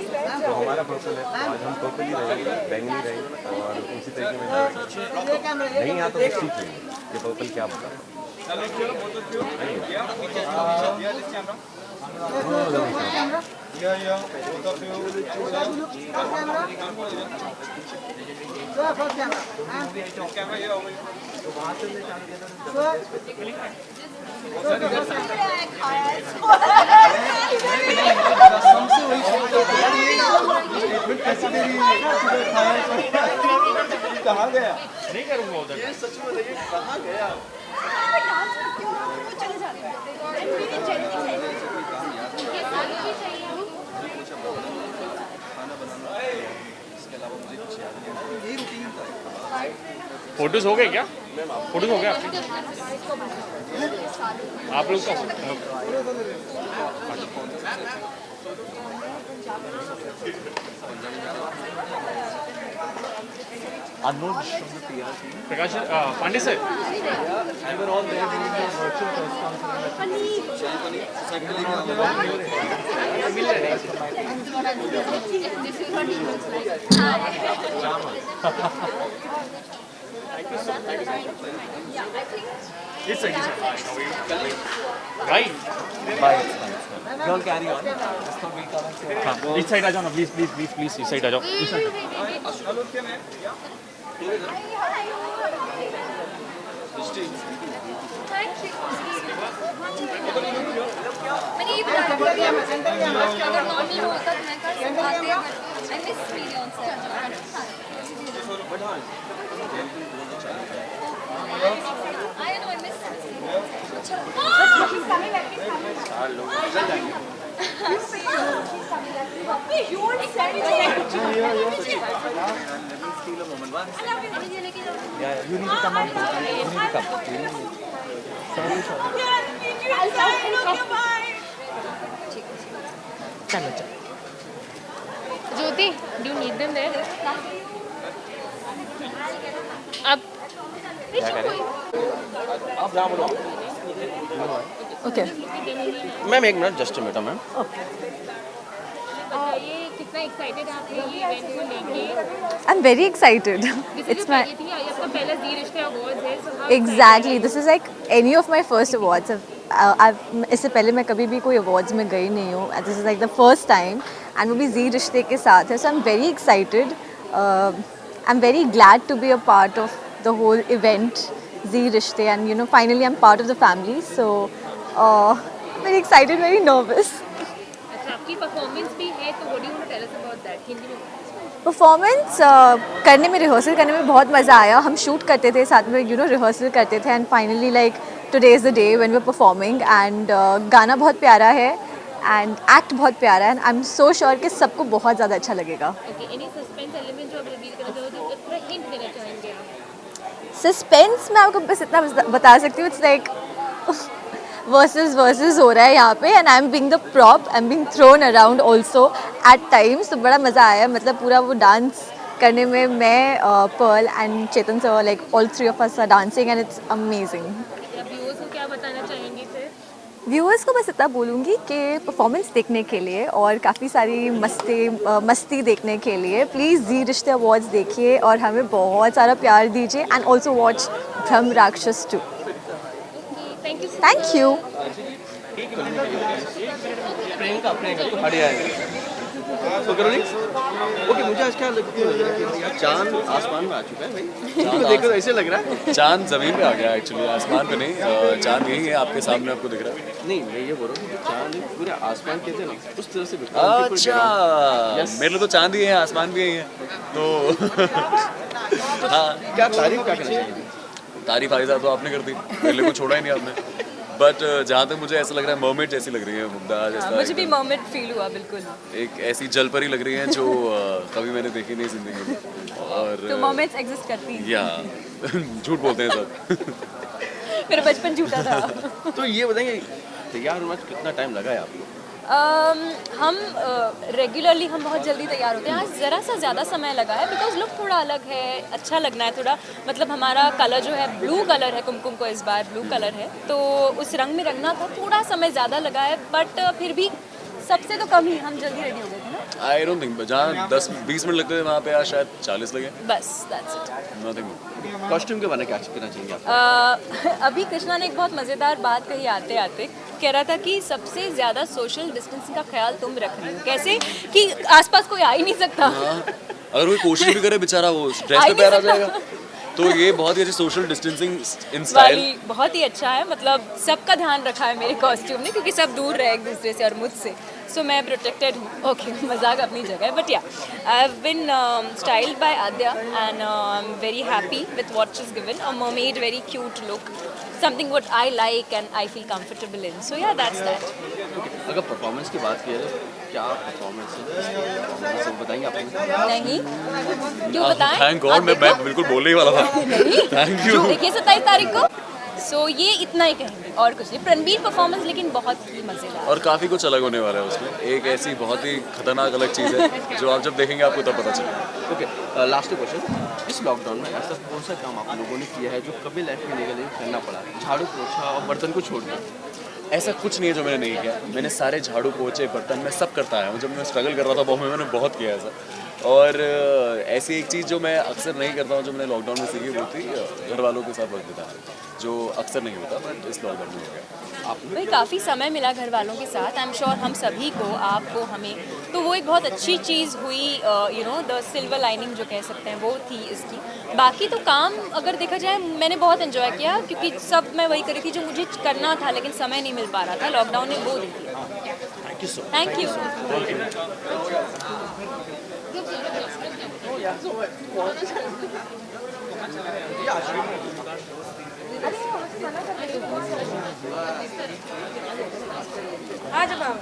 [SPEAKER 17] तो हमारा पर्पल है, तो आज हम पर्पल ही रहेंगे, बैंगनी रहेंगे, और उसी तरीके में नहीं आता तो सीख लेंगे कि पर्पल क्या बताता है.
[SPEAKER 3] कहाँ गया? नहीं करूँगा उधर. ये सच में बताइए कहाँ गया?
[SPEAKER 12] फोटोज हो गए क्या? फोटोज हो गया आप लोग का? प्रकाश पांडे सर, इस साइड आ जाओ ना प्लीज प्लीज प्लीज प्लीज इस साइड आ जाओ.
[SPEAKER 15] मैंने ये बता दिया अगर नॉर्मल होता तो मैं कर सकती हूं. I miss media on set. I know I miss.
[SPEAKER 2] Jyoti, do you need them there? अब
[SPEAKER 8] आप जहाँ बोलो.
[SPEAKER 18] ओके
[SPEAKER 8] मैम एक मिनट, जस्ट मिनट मैम.
[SPEAKER 2] बताइए कितना एक्साइटेड आप हैं ये इवेंट को लेके?
[SPEAKER 19] I'm very excited. It's my
[SPEAKER 2] आपका पहला जी रिश्ते अवार्ड्स है, so how
[SPEAKER 19] exactly. This is like any of my first awards. इससे पहले मैं कभी भी कोई अवार्ड्स में गई नहीं हूँ. This is like the first time, and वो भी जी रिश्ते के साथ है. So I'm very excited. I'm very glad to be a part of the whole event, जी रिश्ते, and you know finally I'm part of the family. So very excited, very nervous.
[SPEAKER 2] अच्छा, आपकी performance भी है, तो what do you want to tell us about that? Hindi में
[SPEAKER 19] performance करने में, rehearsal करने में बहुत मज़ा आया. हम शूट करते थे साथ में, यू नो रिहर्सल करते थे, and finally like today is the day when we are performing. And गाना बहुत प्यारा है एंड एक्ट बहुत प्यारा है, and I am so sure कि सबको बहुत ज़्यादा अच्छा लगेगा.
[SPEAKER 2] ओके, एनी सस्पेंस एलिमेंट जो आप रिवील करना चाहोगे, थोड़ा हिंट देना चाहेंगे आप?
[SPEAKER 19] सस्पेंस मैं आपको बस इतना बता सकती हूँ, इट्स लाइक वर्सेस हो रहा है यहाँ पे, and I am being the prop, I am being throne around also eight times. तो बड़ा मज़ा आया, मतलब पूरा वो डांस करने में मैं Pearl and Chetan sir like all three of us are dancing and it's amazing.
[SPEAKER 2] Viewers को क्या बताना चाहेंगी फिर?
[SPEAKER 19] व्यूअर्स को बस इतना बोलूँगी कि परफॉर्मेंस देखने के लिए और काफ़ी सारी मस्ती देखने के लिए प्लीज़ जी रिश्ते अवार्ड्स देखिए और हमें बहुत सारा प्यार दीजिए एंड ऑल्सो वॉच ब्रह्म राक्षस 2। Thank you.
[SPEAKER 8] प्रियंका बढ़िया है तो करो नहीं। ओके मुझे आज क्या लग रहा है कि चांद आसमान में आ चुका है भाई। देखो ऐसे लग रहा है
[SPEAKER 5] चांद जमीन पे आ गया एक्चुअली, आसमान पे नहीं। चांद यही है आपके सामने, आपको दिख रहा है।
[SPEAKER 8] नहीं मैं ये बोल रहा हूँ चांद पूरे आसमान कहते हैं ना उस तरह से
[SPEAKER 5] अच्छा मेरे लिए तो चांद ही है, आसमान भी यही है तो हाँ।
[SPEAKER 8] क्या तारीफ क्या करना चाहिए?
[SPEAKER 5] तारीफ आइज़ा तो आपने कर दी, मेरे लिए कुछ छोड़ा ही नहीं आपने। बट जहाँ तक मुझे ऐसा लग रहा है मर्मेड जैसी लग रही है मुग्धा, जैसा
[SPEAKER 7] मुझे भी मर्मेड फील हुआ बिल्कुल।
[SPEAKER 5] एक ऐसी जल परी लग रही है जो कभी मैंने देखी नहीं जिंदगी में। और
[SPEAKER 7] तो मर्मेड्स एग्जिस्ट करती हैं?
[SPEAKER 5] या झूठ बोलते हैं सब।
[SPEAKER 7] मेरा बचपन झूठा था।
[SPEAKER 8] तो ये बताएंगे तैयार होना कितना टाइम लगा है आपको?
[SPEAKER 7] हम रेगुलरली हम बहुत जल्दी तैयार होते हैं। आज ज़रा सा ज़्यादा समय लगा है बिकॉज लुक थोड़ा अलग है, अच्छा लगना है थोड़ा। मतलब हमारा कलर जो है ब्लू कलर है, कुमकुम को इस बार ब्लू कलर है, तो उस रंग में रंगना था, थोड़ा समय ज़्यादा लगा है। बट फिर भी सबसे तो कम ही हम जल्दी रेडी हो गए थे ना।
[SPEAKER 5] आई डोंट थिंक जहाँ 10-20 मिनट लगते थे वहाँ पे आज शायद 40 लगे
[SPEAKER 7] बस दैट्स इट।
[SPEAKER 5] नथिंग।
[SPEAKER 8] कॉस्ट्यूम के बारे में क्या कहना चाहेंगे आप?
[SPEAKER 7] अभी कृष्णा ने एक बहुत मज़ेदार बात कही आते आते, कह रहा था कि सबसे ज़्यादा सोशल डिस्टेंसिंग का ख्याल तुम रख रही हो। कैसे कि आसपास कोई आ ही नहीं सकता।
[SPEAKER 5] अगर कोई कोशिश भी करे बेचारा वो ड्रेस पे पैर आ जाएगा। तो ये बहुत ही अच्छी सोशल डिस्टेंसिंग इन स्टाइल
[SPEAKER 7] बहुत ही अच्छा है। मतलब सबका ध्यान रखा है मेरे कॉस्ट्यूम ने, क्योंकि सब दूर रहे एक दूसरे से और मुझसे, सो मैं प्रोटेक्टेड हूँ। ओके मजाक अपनी जगह है, but yeah I have been styled by Aadya and I am very happy with what she is given, a mermaid very cute look, something what I like and I feel comfortable in, so yeah that's that.
[SPEAKER 8] अगर performance की बात की जाए क्या performance है बताएंगे आप?
[SPEAKER 7] नहीं क्यों बताएं?
[SPEAKER 5] थैंक गॉड मैं बिल्कुल बोलने ही वाला था। Thank you.
[SPEAKER 7] देखिए 27 तारीख को, सो ये इतना ही कहेंगे और कुछ नहीं। रणबीर परफॉर्मेंस लेकिन बहुत ही मजेदार
[SPEAKER 5] और काफ़ी कुछ अलग होने वाला है उसमें। एक ऐसी बहुत ही खतरनाक अलग चीज़ है जो आप जब देखेंगे आपको तब पता चलेगा।
[SPEAKER 8] ओके लास्ट क्वेश्चन, इस लॉकडाउन में ऐसा कौन सा काम आप लोगों ने किया है जो कभी लाइफ में नहीं करना पड़ा? झाड़ू पोछा और बर्तन को छोड़कर।
[SPEAKER 5] ऐसा कुछ नहीं है जो मैंने नहीं किया। मैंने सारे झाड़ू पोछे बर्तन में सब करता आया हूँ। जब मैं स्ट्रगल कर रहा था बॉम्बे में मैंने बहुत किया ऐसा। और ऐसी एक चीज़ जो मैं अक्सर नहीं करता हूँ जो मैंने लॉकडाउन में सीखी वो थी घर वालों के साथ वक्त बिताना, जो अक्सर नहीं होता बट इस लॉकडाउन में हो गया।
[SPEAKER 7] भाई काफ़ी समय मिला घर वालों के साथ, आई एम श्योर हम सभी को, आपको, हमें, तो वो एक बहुत अच्छी चीज़ हुई। You know the silver lining जो कह सकते हैं वो थी इसकी। बाकी तो काम अगर देखा जाए मैंने बहुत एंजॉय किया, क्योंकि सब मैं वही करी थी जो मुझे करना था लेकिन समय नहीं मिल पा रहा था। लॉकडाउन ने वो दी थी। Thank you. आ जाओ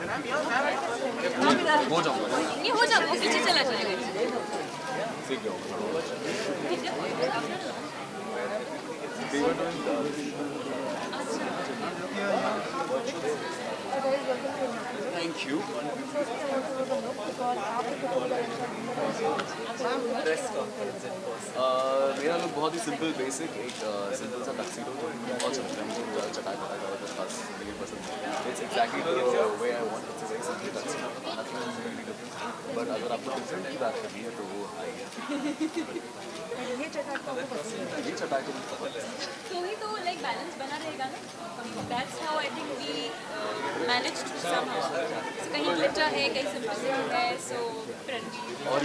[SPEAKER 5] हो जाऊँगा,
[SPEAKER 7] ये हो जाओ, वो पीछे चला जाएगा।
[SPEAKER 5] सीख जाऊँगा। Thank you. मेरा लुक बहुत ही सिंपल बेसिक, एक सिंपल सा टक्सीडो बहुत अच्छा लगता है मुझे। चटा खास लेकिन पसंद है। It's exactly the way I want. It's very simple tuxedo, but अगर आपको डिफरेंट की बात करनी है तो वो आएगा।
[SPEAKER 7] ये चटाक तो ही तो लाइक बैलेंस बना रहेगा ना। That's how I think we managed somehow. So कहीं ग्लिटर है, कहीं सिंपल है, सो ट्रेंडी।
[SPEAKER 5] और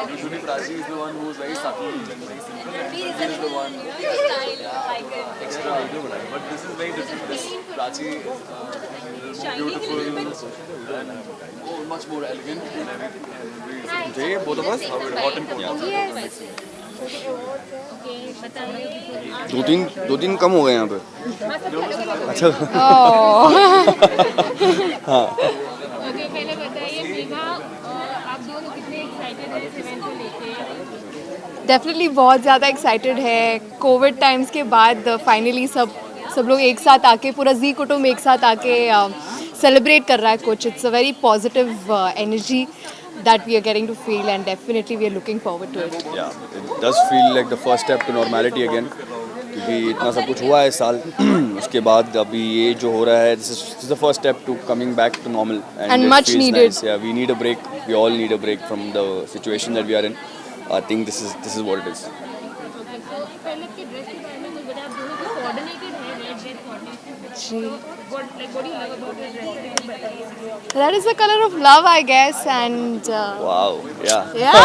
[SPEAKER 5] usually Prachi is the one who is very subtle and very simple. He is the one
[SPEAKER 7] style like
[SPEAKER 5] extra video बनाई, but this is very different. This Prachi is beautiful and much more elegant and everything. They both of us hot and cold.
[SPEAKER 7] Yes.
[SPEAKER 20] दो दिन कम हो गए यहाँ पे। अच्छा हाँ
[SPEAKER 2] okay पहले बताइए मेघा, आप दोनों कितने एक्साइटेड हैं इस इवेंट को लेके?
[SPEAKER 21] डेफिनेटली बहुत ज़्यादा एक्साइटेड है। कोविड टाइम्स के बाद फाइनली सब लोग एक साथ आके, पूरा जी कुटुंब एक साथ आके सेलिब्रेट कर रहा है कुछ। It's a very positive energy that we are getting to feel, and definitely we are looking forward to it.
[SPEAKER 20] Yeah, it does feel like the first step to normality again. क्योंकि इतना सब कुछ हुआ है इस साल उसके बाद अभी ये जो हो रहा है this is the first step to coming back to normal
[SPEAKER 21] And
[SPEAKER 20] it
[SPEAKER 21] much
[SPEAKER 20] feels
[SPEAKER 21] needed.
[SPEAKER 20] nice. Yeah, we need a break. We all need a break from the situation that we are in. I think this is what it is.
[SPEAKER 21] That is the color of love, I guess, and
[SPEAKER 20] Wow. Yeah.
[SPEAKER 21] yeah.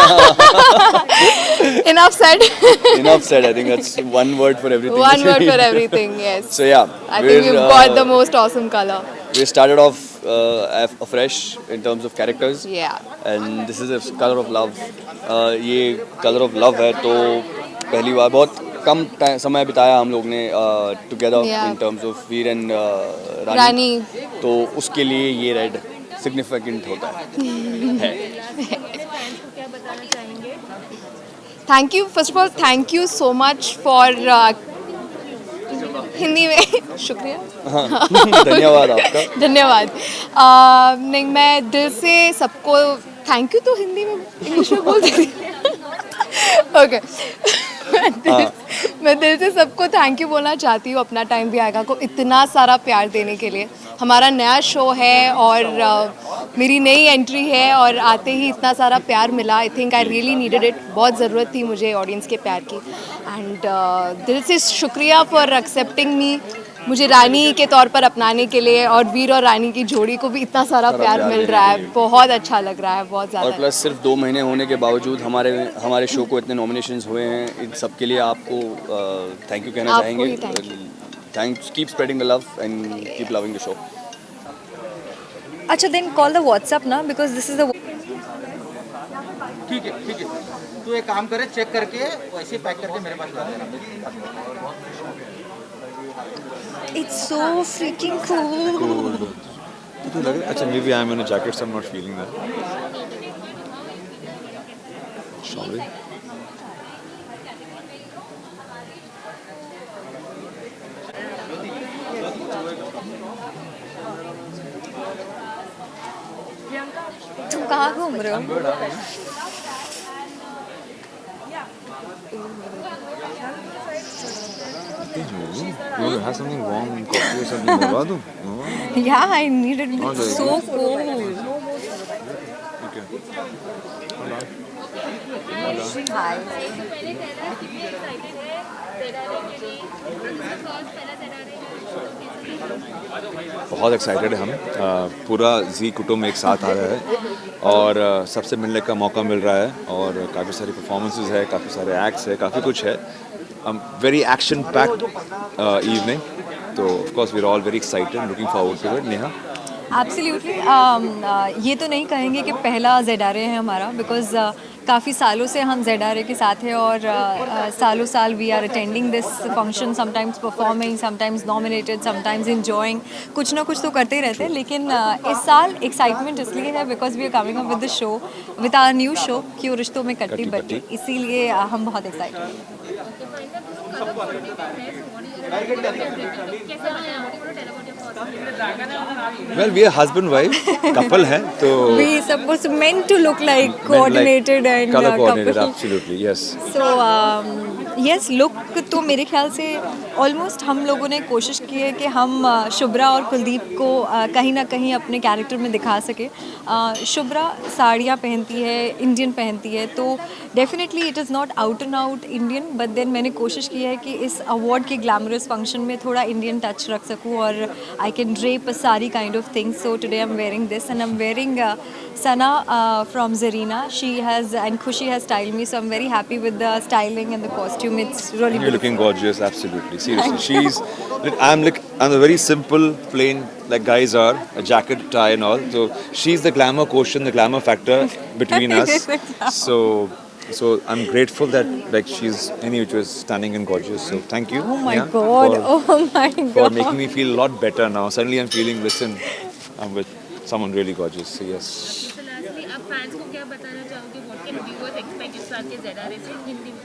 [SPEAKER 21] Enough said.
[SPEAKER 20] Enough said. I think that's one word for everything.
[SPEAKER 21] One word for everything. Yes.
[SPEAKER 20] So yeah,
[SPEAKER 21] I think we've got the most awesome color.
[SPEAKER 20] We started off afresh in terms of characters.
[SPEAKER 21] Yeah.
[SPEAKER 20] And this is a color of love. ये color of love है तो पहली बार बहुत कम समय बिताया हम लोग ने together
[SPEAKER 21] Yeah.
[SPEAKER 20] in terms of Veer and
[SPEAKER 21] रानी.
[SPEAKER 20] तो उसके लिए ये रेड significant होता है.
[SPEAKER 21] Thank you. First of all, thank you so much for Hindi में शुक्रिया.
[SPEAKER 20] धन्यवाद आपका.
[SPEAKER 21] धन्यवाद. नहीं, मैं दिल से सबको थैंक यू तो हिंदी में इंग्लिश में बोल देती ओके. मैं दिल से सबको थैंक यू बोलना चाहती हूँ अपना टाइम भी आएगा को इतना सारा प्यार देने के लिए. हमारा नया शो है और मेरी नई एंट्री है और आते ही इतना सारा प्यार मिला. I think I really needed it. बहुत ज़रूरत थी मुझे ऑडियंस के प्यार की. एंड दिल से शुक्रिया फॉर एक्सेप्टिंग मी. मुझे रानी के तौर पर अपनाने के लिए और वीर और रानी की जोड़ी को भी इतना सारा प्यार मिल रहा है. बहुत अच्छा लग रहा है. बहुत ज़्यादा.
[SPEAKER 20] और प्लस सिर्फ 2 महीने होने के बावजूद हमारे शो को इतने नॉमिनेशंस हुए हैं. इन सब के लिए आपको थैंक यू कहना चाहेंगे. Thanks. Keep spreading the love and keep loving the show.
[SPEAKER 19] अच्छा, देन कॉल द व्हाट्सएप ना, बिकॉज दिस इज द.
[SPEAKER 8] ठीक है. तू एक काम करे, चेक करके वैसे पैक करके मेरे पास ला देना.
[SPEAKER 19] It's so freaking cool.
[SPEAKER 4] तो लग रहा अच्छा, maybe I'm in a jacket, so I'm not feeling that. Sorry.
[SPEAKER 19] तुम कहाँ घूम रहे हो?
[SPEAKER 4] You want to have something warm, coffee or something? मंगवा दूँ?
[SPEAKER 19] Yeah, I needed it. It's so cool.
[SPEAKER 4] Okay.
[SPEAKER 19] Hi.
[SPEAKER 4] बहुत एक्साइटेड है हम. पूरा जी कुटुंब एक साथ आ रहा है और सबसे मिलने का मौका मिल रहा है और काफ़ी सारी परफॉर्मेंसेस है, काफ़ी सारे एक्ट्स है, काफ़ी कुछ है. Very action packed evening. तो of course we are all very excited, looking forward to it. Neha?
[SPEAKER 19] Absolutely. ये तो नहीं कहेंगे कि पहला ZRA है हमारा, बिकॉज काफ़ी सालों से हम ZRA के साथ हैं और सालों साल we are attending this function, sometimes performing, sometimes nominated, sometimes enjoying. कुछ ना कुछ तो करते ही रहते हैं. लेकिन इस साल एक्साइटमेंट इसलिए है because we are coming up with the show, with our new show क्यों रिश्तों में कट्टी बट्टी. इसीलिए हम बहुत एक्साइटेड हैं.
[SPEAKER 4] Well, we are husband wife, couple है तो.
[SPEAKER 19] We supposed meant to look like coordinated and
[SPEAKER 4] color coordinated,
[SPEAKER 19] couple.
[SPEAKER 4] absolutely, yes.
[SPEAKER 19] So yes, look तो मेरे ख्याल से ऑलमोस्ट हम लोगों ने कोशिश की है कि हम शुभ्रा और कुलदीप को कहीं ना कहीं अपने कैरेक्टर में दिखा सके. शुभ्रा साड़ियाँ पहनती है, इंडियन पहनती है, तो definitely it is not out and out Indian, but then मैंने कोशिश की है कि इस अवार्ड के ग्लैमरस फंक्शन में थोड़ा इंडियन टच रख सकूँ और आई कैन ड्रेप अ सारी kind of things. So today I am wearing this and I am wearing Sana from Zarina. She has, and Khushi has styled me, so I'm very happy with the styling and the costume. It's really
[SPEAKER 4] You're looking gorgeous, absolutely. Seriously, I'm a very simple, plain, like guys are, a jacket, tie and all. So she's the glamour quotient, the glamour factor between us. So I'm grateful that like she's which was stunning and gorgeous. So thank you.
[SPEAKER 19] Oh my God! Oh my God!
[SPEAKER 4] For making me feel a lot better now. Suddenly I'm feeling, listen, I'm with someone really gorgeous. So yes.
[SPEAKER 2] आप fans को क्या बताना चाहोगे? What can viewers expect इस साल के ZRA से हिंदी में?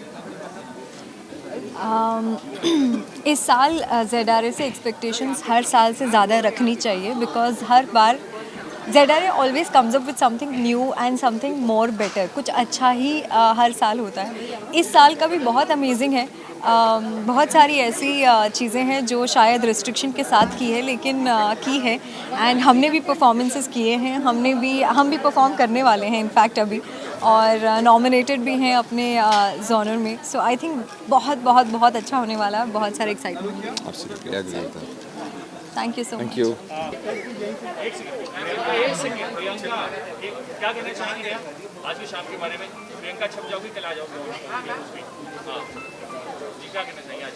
[SPEAKER 19] इस साल ZRA से एक्सपेक्टेशंस हर साल से ज़्यादा रखनी चाहिए because her bar ZRA always comes up with something new and something more better. कुछ अच्छा ही हर साल होता है. इस साल का भी बहुत अमेजिंग है. बहुत सारी ऐसी चीज़ें हैं जो शायद रिस्ट्रिक्शन के साथ की है, लेकिन की है. एंड हमने भी परफॉर्मेंसेस किए हैं. हम भी परफॉर्म करने वाले हैं इनफैक्ट अभी, और नॉमिनेटेड भी हैं अपने जॉनर में. सो आई थिंक बहुत बहुत बहुत अच्छा होने वाला है. बहुत सारे excitement. Thank you so much.
[SPEAKER 5] Thank you.
[SPEAKER 8] एक सेकंड प्रियंका, क्या कहना चाहेंगे आज की शाम के बारे में? प्रियंका छप जाओगी, कल आ जाओगी? हाँ जी, क्या कहना चाहिए आज?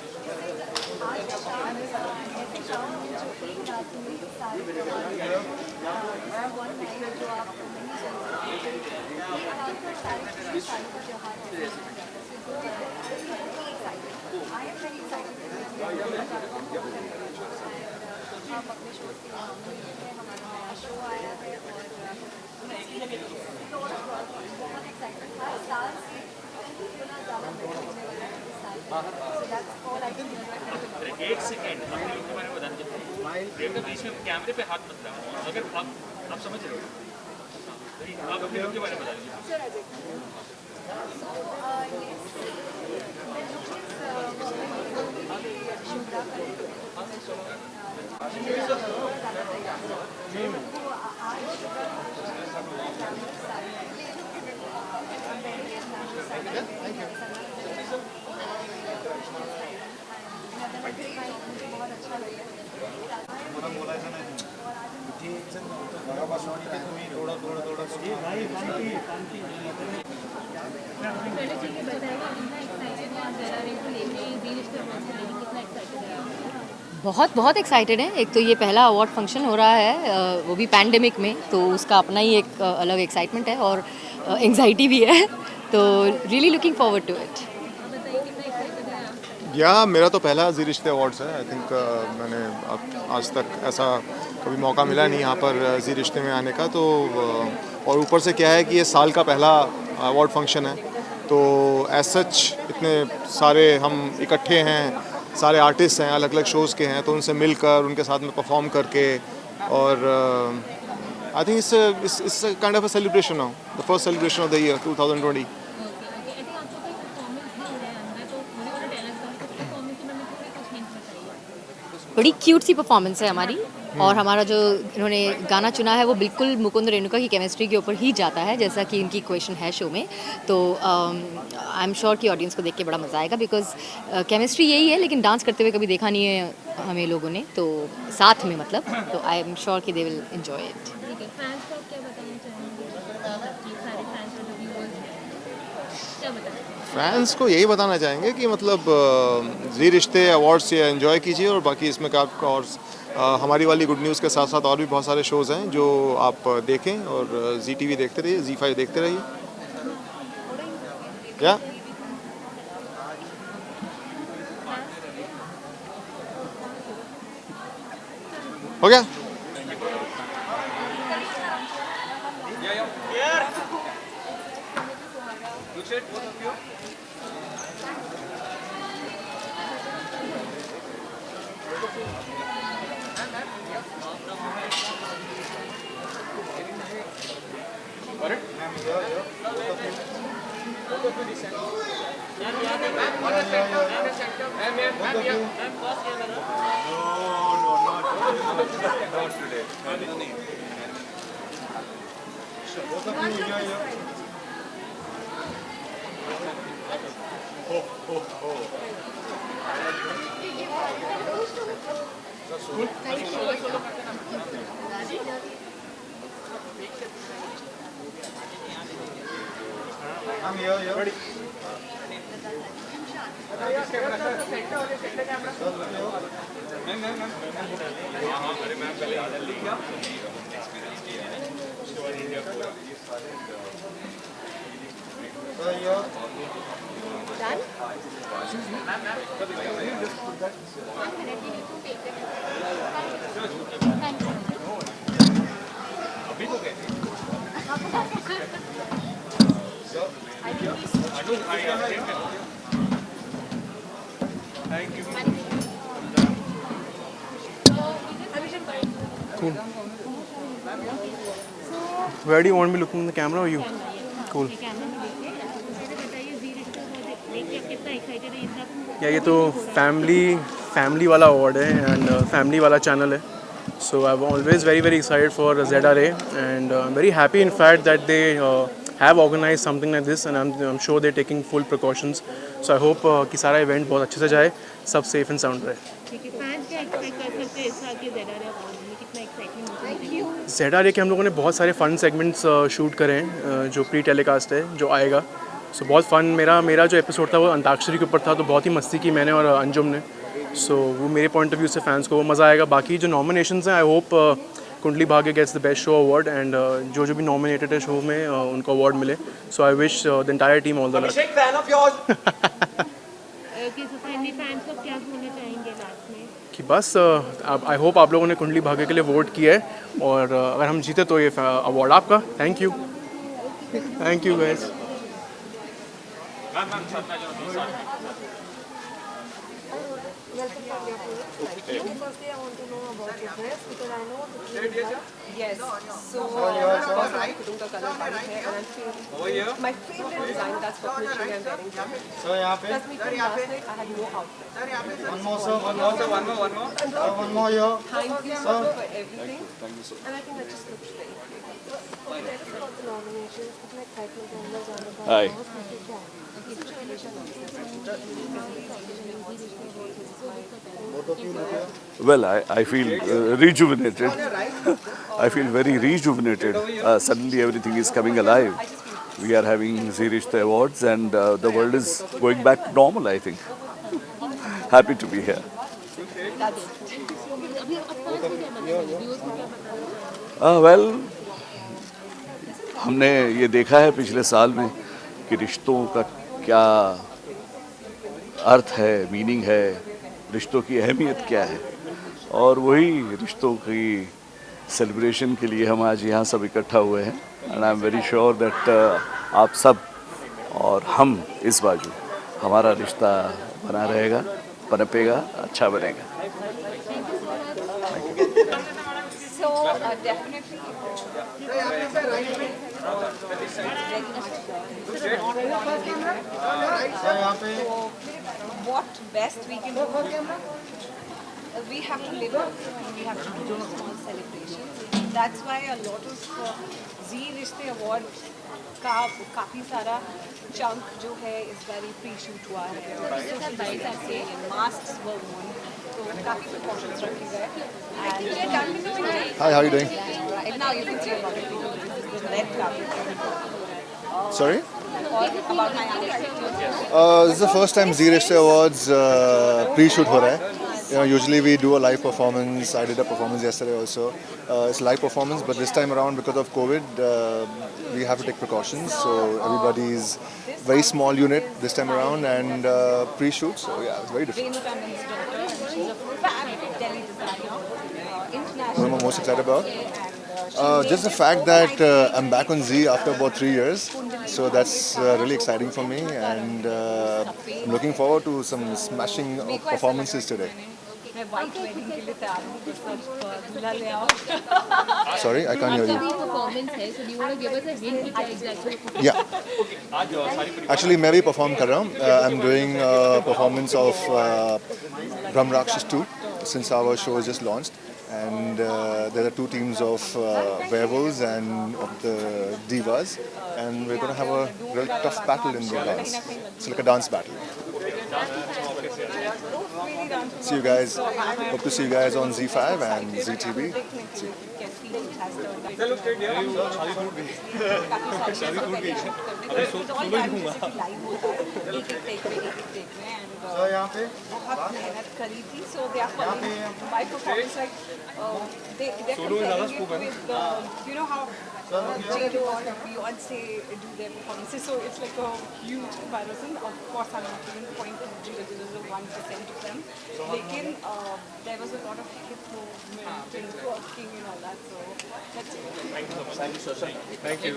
[SPEAKER 8] एक सेकंड, अपने लोग के बारे में बताना चाहिए. प्रियंका बीच में कैमरे पे हाथ मत लगाओ. अगर आप समझ रहे हो, आप अपने लोग के बारे में बता दीजिए.
[SPEAKER 7] बहुत बहुत एक्साइटेड हैं. एक तो ये पहला अवार्ड फंक्शन हो रहा है, वो भी पैंडेमिक में, तो उसका अपना ही एक अलग एक्साइटमेंट है और एंग्जाइटी भी है. तो really looking forward to it.
[SPEAKER 4] मेरा तो पहला जी रिश्ते अवार्ड्स है. आई थिंक मैंने आज तक ऐसा कभी मौका मिला नहीं यहाँ पर जी रिश्ते में आने का. तो और ऊपर से क्या है कि ये साल का पहला अवार्ड फंक्शन है, तो एज सच इतने सारे हम इकट्ठे हैं, सारे आर्टिस्ट हैं, अलग अलग शोज़ के हैं, तो उनसे मिलकर उनके साथ में परफॉर्म करके, और I think it's kind of a celebration now, the first celebration of the year 2020.
[SPEAKER 7] बड़ी क्यूट सी परफॉर्मेंस है हमारी, और हमारा जो इन्होंने गाना चुना है वो बिल्कुल मुकुंद रेणुका की केमिस्ट्री के ऊपर ही जाता है, जैसा कि इनकी क्वेश्चन है शो में. तो आई एम श्योर कि ऑडियंस को देख के बड़ा मज़ा आएगा, बिकॉज केमिस्ट्री यही है, लेकिन डांस करते हुए कभी देखा नहीं है हमें लोगों ने, तो साथ में मतलब. तो आई एम श्योर कि they will enjoy it.
[SPEAKER 4] Fans को यही बताना चाहेंगे कि मतलब जी रिश्ते अवार्ड्स ये एंजॉय कीजिए, और बाकी इसमें का और हमारी वाली गुड न्यूज़ के साथ साथ और भी बहुत सारे शोज़ हैं जो आप देखें, और ZTV देखते रहिए, ZEE5 देखते रहिए. या हो गया.
[SPEAKER 12] Where do you want me looking in the camera or you? Cool. या ये तो फैमिली वाला अवार्ड है एंड फैमिली वाला चैनल है. So I'm always very excited for ZRA and I'm very happy in fact that they have organized something like this and I'm sure they're taking full precautions. So I hope कि सारा event बहुत अच्छे से जाए, सब safe and sound रहे. ZRA के हम लोगों ने बहुत सारे फन सेगमेंट्स शूट करे हैं जो प्री टेलीकास्ट है जो आएगा. सो बहुत फ़न मेरा जो एपिसोड था वो अंताक्षरी के ऊपर था, तो बहुत ही मस्ती की मैंने और अंजुम ने. सो वो मेरे पॉइंट ऑफ व्यू से फैंस को वो मज़ा आएगा. बाकी जो नॉमिनेशंस हैं आई hope Kundali Bhagya gets the best show award and जो भी नॉमिनेटेड है शो में उनको अवार्ड मिले. So I wish the entire team all the luck. कि बस आई होप आप लोगों ने कुंडली भाग्य के लिए वोट किया है और अगर हम जीते तो ये अवार्ड आपका. Thank you guys.
[SPEAKER 9] Firstly, I want to know about your dress because I know yes. So कुटुंब का कलर वाइट है and my favorite design that's what I'm wearing.
[SPEAKER 3] So यहाँ पे
[SPEAKER 9] I had no outfit.
[SPEAKER 3] one more here.
[SPEAKER 9] Thank you so much for everything. And I think that just looks great. Okay, let's talk about the nominations. कितना excitement है अंदर जाने का.
[SPEAKER 5] Hi. Well, I feel rejuvenated. I feel very rejuvenated. Suddenly everything is coming alive. We are having Zee Rishte Awards and the world is going back to normal, I think. Happy to be here. Well, हमने ये देखा है पिछले साल में कि रिश्तों का क्या अर्थ है, मीनिंग है, रिश्तों की अहमियत क्या है, और वही रिश्तों की सेलिब्रेशन के लिए हम आज यहाँ सब इकट्ठा हुए हैं. And I am very sure that आप सब और हम इस बाजू हमारा रिश्ता बना रहेगा, पनपेगा, अच्छा बनेगा.
[SPEAKER 18] What best we can do? We have to live up. We have to do small celebrations. That's why a lot of Zee Rishte Award का काफ़ी सारा chunk जो है इस बारी pre-shoot हुआ है. Masks were worn. तो काफ़ी precautions रखे गए.
[SPEAKER 1] Hi, how are you doing?
[SPEAKER 18] Right now you can see a lot of people. This is the red carpet.
[SPEAKER 1] Sorry?
[SPEAKER 18] About my acting.
[SPEAKER 1] This is the first time Zee Rishte Awards pre-shoot हो रहा है. Usually we do a live performance. I did a performance yesterday also. It's a live performance, but this time around because of COVID, we have to take precautions. So everybody's very small unit this time around and pre-shoot. So yeah, it's very different. What am I most excited about? Just the fact that I'm back on Zee after about 3 years. So that's really exciting for me and I'm looking forward to some smashing performances today. Sorry, I can't hear you. Yeah. Actually, मैं भी perform कर रहा हूँ. I'm doing a performance of Brahmarakshas 2 since our show is just launched. And there are two teams of werewolves and of the divas, and we're going to have a real tough battle in the dance. It's like a dance battle. See you guys. Hope to see you guys on Z5 and ZTV. See you.
[SPEAKER 18] बहुत मेहनत करी थी. So they are calling my performance like they're comparing it with you know how J.Lo or Beyonce do their performances. So it's like a huge comparison. Of course, I'm not even pointing to 1% of them. Lekin there was a lot of hip movement and twerking and all that. So that's it.
[SPEAKER 12] Thank you so much. Thank you.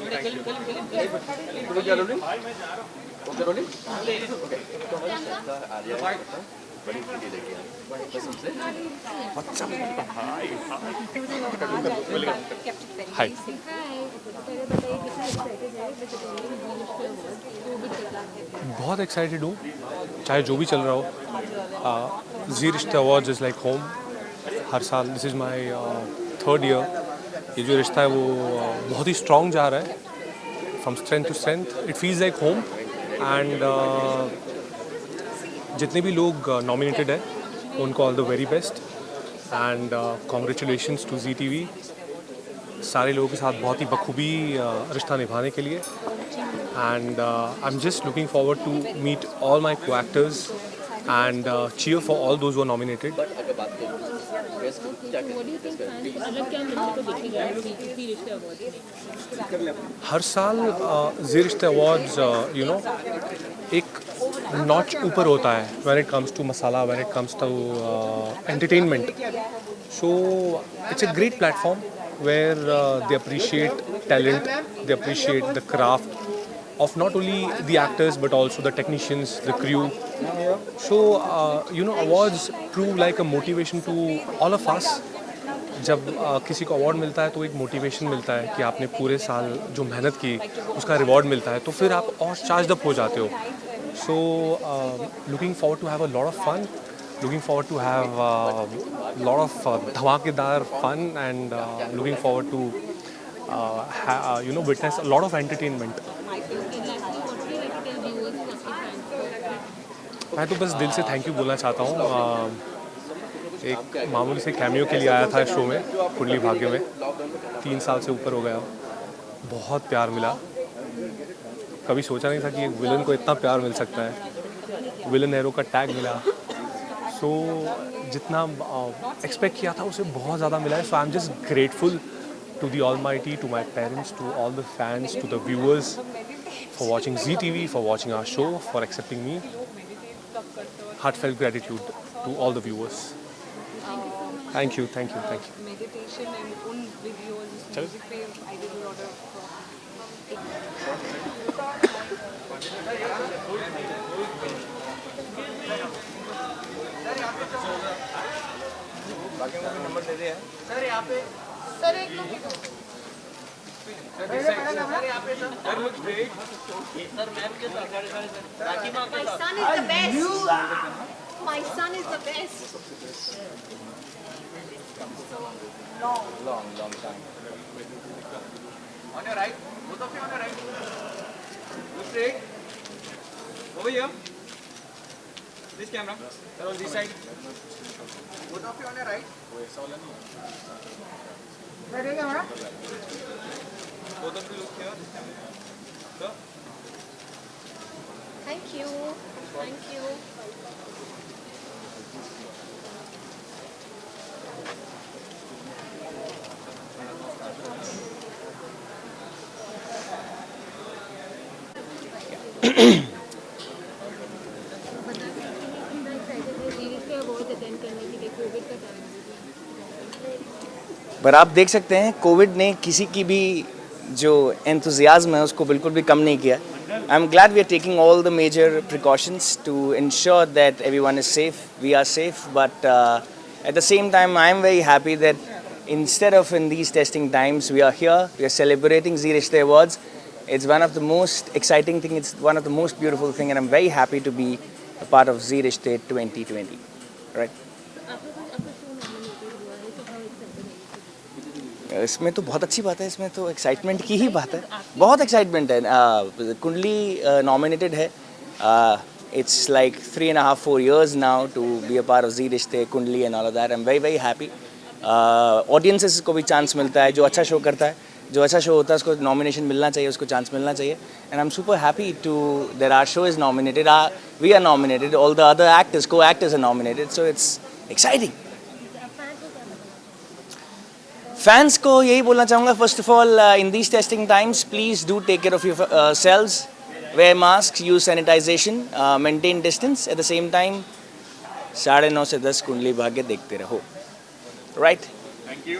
[SPEAKER 8] Okay, rolling? Okay.
[SPEAKER 12] हाय बहुत excited हूँ, चाहे जो भी चल रहा हो। जी रिश्ते awards is like home. हर साल this is my 3rd year. ये जो रिश्ता है वो बहुत ही स्ट्रॉन्ग जा रहा है, from strength to strength. It feels like home. And जितने भी लोग नॉमिनेटेड है उनको all the very best and congratulations to ZTV सारे लोगों के साथ बहुत ही बखूबी रिश्ता निभाने के लिए। And I'm just looking forward to meet all my co-actors and cheer for all those who are nominated. हर साल जी रिश्ते अवार्ड्स एक नॉच ऊपर होता है when it comes to masala, when it comes to entertainment. So it's a great platform where they appreciate talent, they appreciate the craft of not only the actors but also the technicians, the crew. So awards prove like a motivation to all of us. जब किसी को award मिलता है तो एक motivation मिलता है कि आपने पूरे साल जो मेहनत की उसका रिवॉर्ड मिलता है, तो फिर आप और चार्ज अप हो जाते हो। So looking forward to have a lot of fun, looking forward to have a lot of धमाकेदार fun and looking forward to witness a lot of entertainment. मैं तो बस दिल से थैंक यू बोलना चाहता हूँ। एक मामूली से कैमियो के लिए आया था शो में, कुंडली भाग्य में। 3 साल से ऊपर हो गया, बहुत प्यार मिला। कभी सोचा नहीं था कि एक विलन को इतना प्यार मिल सकता है। विलन हीरो का टैग मिला। सो जितना एक्सपेक्ट किया था उसे बहुत ज़्यादा मिला है। So I am just grateful to the Almighty, to my parents, to all the fans, to the viewers for watching ZTV, for watching our show, for accepting me. Heartfelt gratitude to all the viewers. Thank you, thank you, thank you.
[SPEAKER 18] Meditation and un videos, music पे I did a lot of
[SPEAKER 3] बाकी को भी number दे दे sir यहाँ पे।
[SPEAKER 11] Sir एक लोग
[SPEAKER 3] sir यहाँ पे sir look straight sir ma'am के साथ राखी माँ के साथ।
[SPEAKER 11] My son is the best. My son is the best.
[SPEAKER 3] Long time. On your right, both of you on your right. Look straight. Over here. This camera. Sir on this side. Both of you on your right. Right camera. Both of you look here. This camera. Sir.
[SPEAKER 11] Thank you. Thank you.
[SPEAKER 20] पर आप देख सकते हैं Covid ने किसी की भी जो एंथुजियाज्म है उसको बिल्कुल भी कम नहीं किया। I am glad we are taking all the major precautions to ensure that everyone is safe, we are safe, but at the same time I am very happy that instead of in these testing times we are here, we are celebrating Zee Rishte Awards. It's one of the most exciting thing, it's one of the most beautiful thing, and I'm very happy to be a part of Zee Rishte 2020, right? इसमें तो बहुत अच्छी बात है, इसमें तो excitement की ही बात है, बहुत एक्साइटमेंट है। कुंडली नॉमिनेटेड है, it's like 3.5-4 years now to be a part of Zee Rishte, Kundli and all of that. I'm very very happy. Audiences को भी चांस मिलता है, जो अच्छा शो करता है, जो अच्छा शो होता है उसको नॉमिनेशन मिलना चाहिए, उसको चांस मिलना चाहिए। And I am super happy to that our show is nominated, we are nominated, all the other actors, co-actors are nominated, so it's exciting. Fans को यही बोलना चाहूँगा, first of all in these testing times please do take care of your selves, wear masks, use sanitization, maintain distance. At the same time 9:30 से 10 कुंडली भाग्य देखते रहो, right?
[SPEAKER 3] Thank you.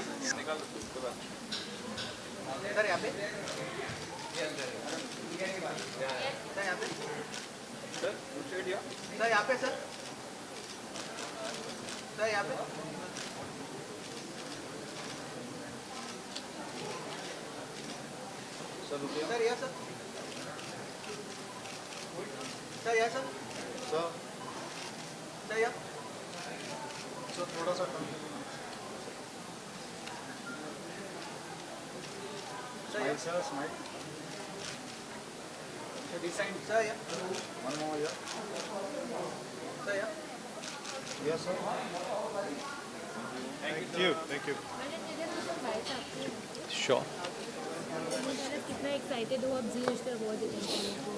[SPEAKER 3] Sir यहाँ पे, sir यहाँ पे, सर यहाँ पे सर। सर यहाँ पे सर यहाँ सर यहाँ सर सर यहाँ सर थोड़ा सा सर स्माइल सर यहाँ वन मोर यहाँ सर यहाँ Yes, sir.
[SPEAKER 10] Thank you.
[SPEAKER 2] Sure. कितना एक्साइटेड हो आप जी रिश्ते अवार्ड अटेंड करने को?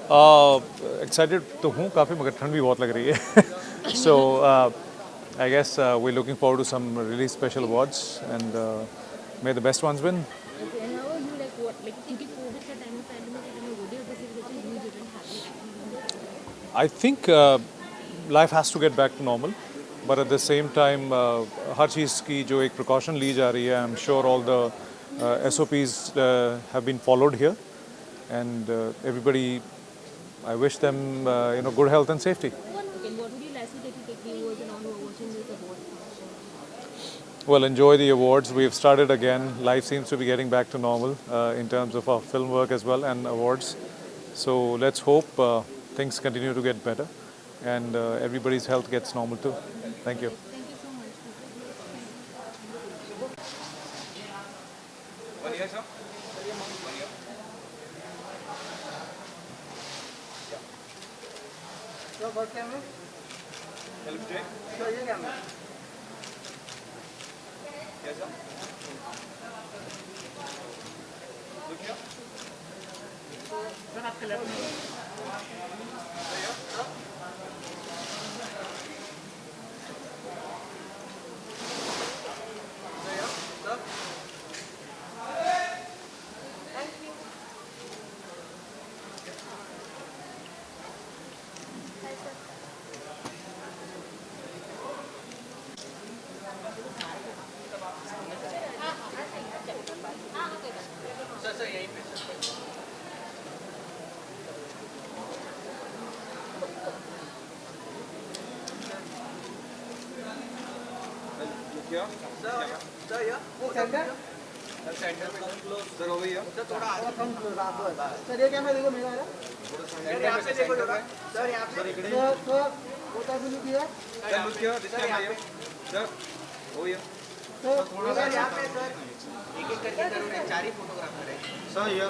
[SPEAKER 10] Excited तो हूँ काफ़ी, मगर ठंड भी बहुत लग रही है. So I guess we're looking forward to some really special awards, and may the best ones win.
[SPEAKER 2] Okay, and how are you like what like क्योंकि कोविड का टाइम पैंडेमिक का टाइम हो गया तो सिर्फ you didn't have it.
[SPEAKER 10] I think life has to get back to normal, but at the same time हर चीज़ की जो एक precaution ली जा रही है, I'm sure all the SOPs have been followed here, and everybody, I wish them good health and safety.
[SPEAKER 2] Okay, what would you like to take viewers and all who are watching this award function?
[SPEAKER 10] Well, enjoy the awards. We've started again. Life seems to be getting back to normal in terms of our film work as well and awards. So let's hope things continue to get better and everybody's health gets normal too. Thank you.
[SPEAKER 3] बढ़िया sir sir first camera help stay sir ये camera कैसा look here sir आपके left में क्या sir या centre centre में sir हो गया सर थोड़ा आगे कम क्लोज आप सर ये कैमरा देखो मेरा है सर यहां पे देखो सर यहां पे सर वो टाइप लुक किया सर लुक किया दिस कैमरा सर हो गया सर थोड़ा सा यहां पे सर एक एक करके जरूर चार ही फोटोग्राफर है सर ये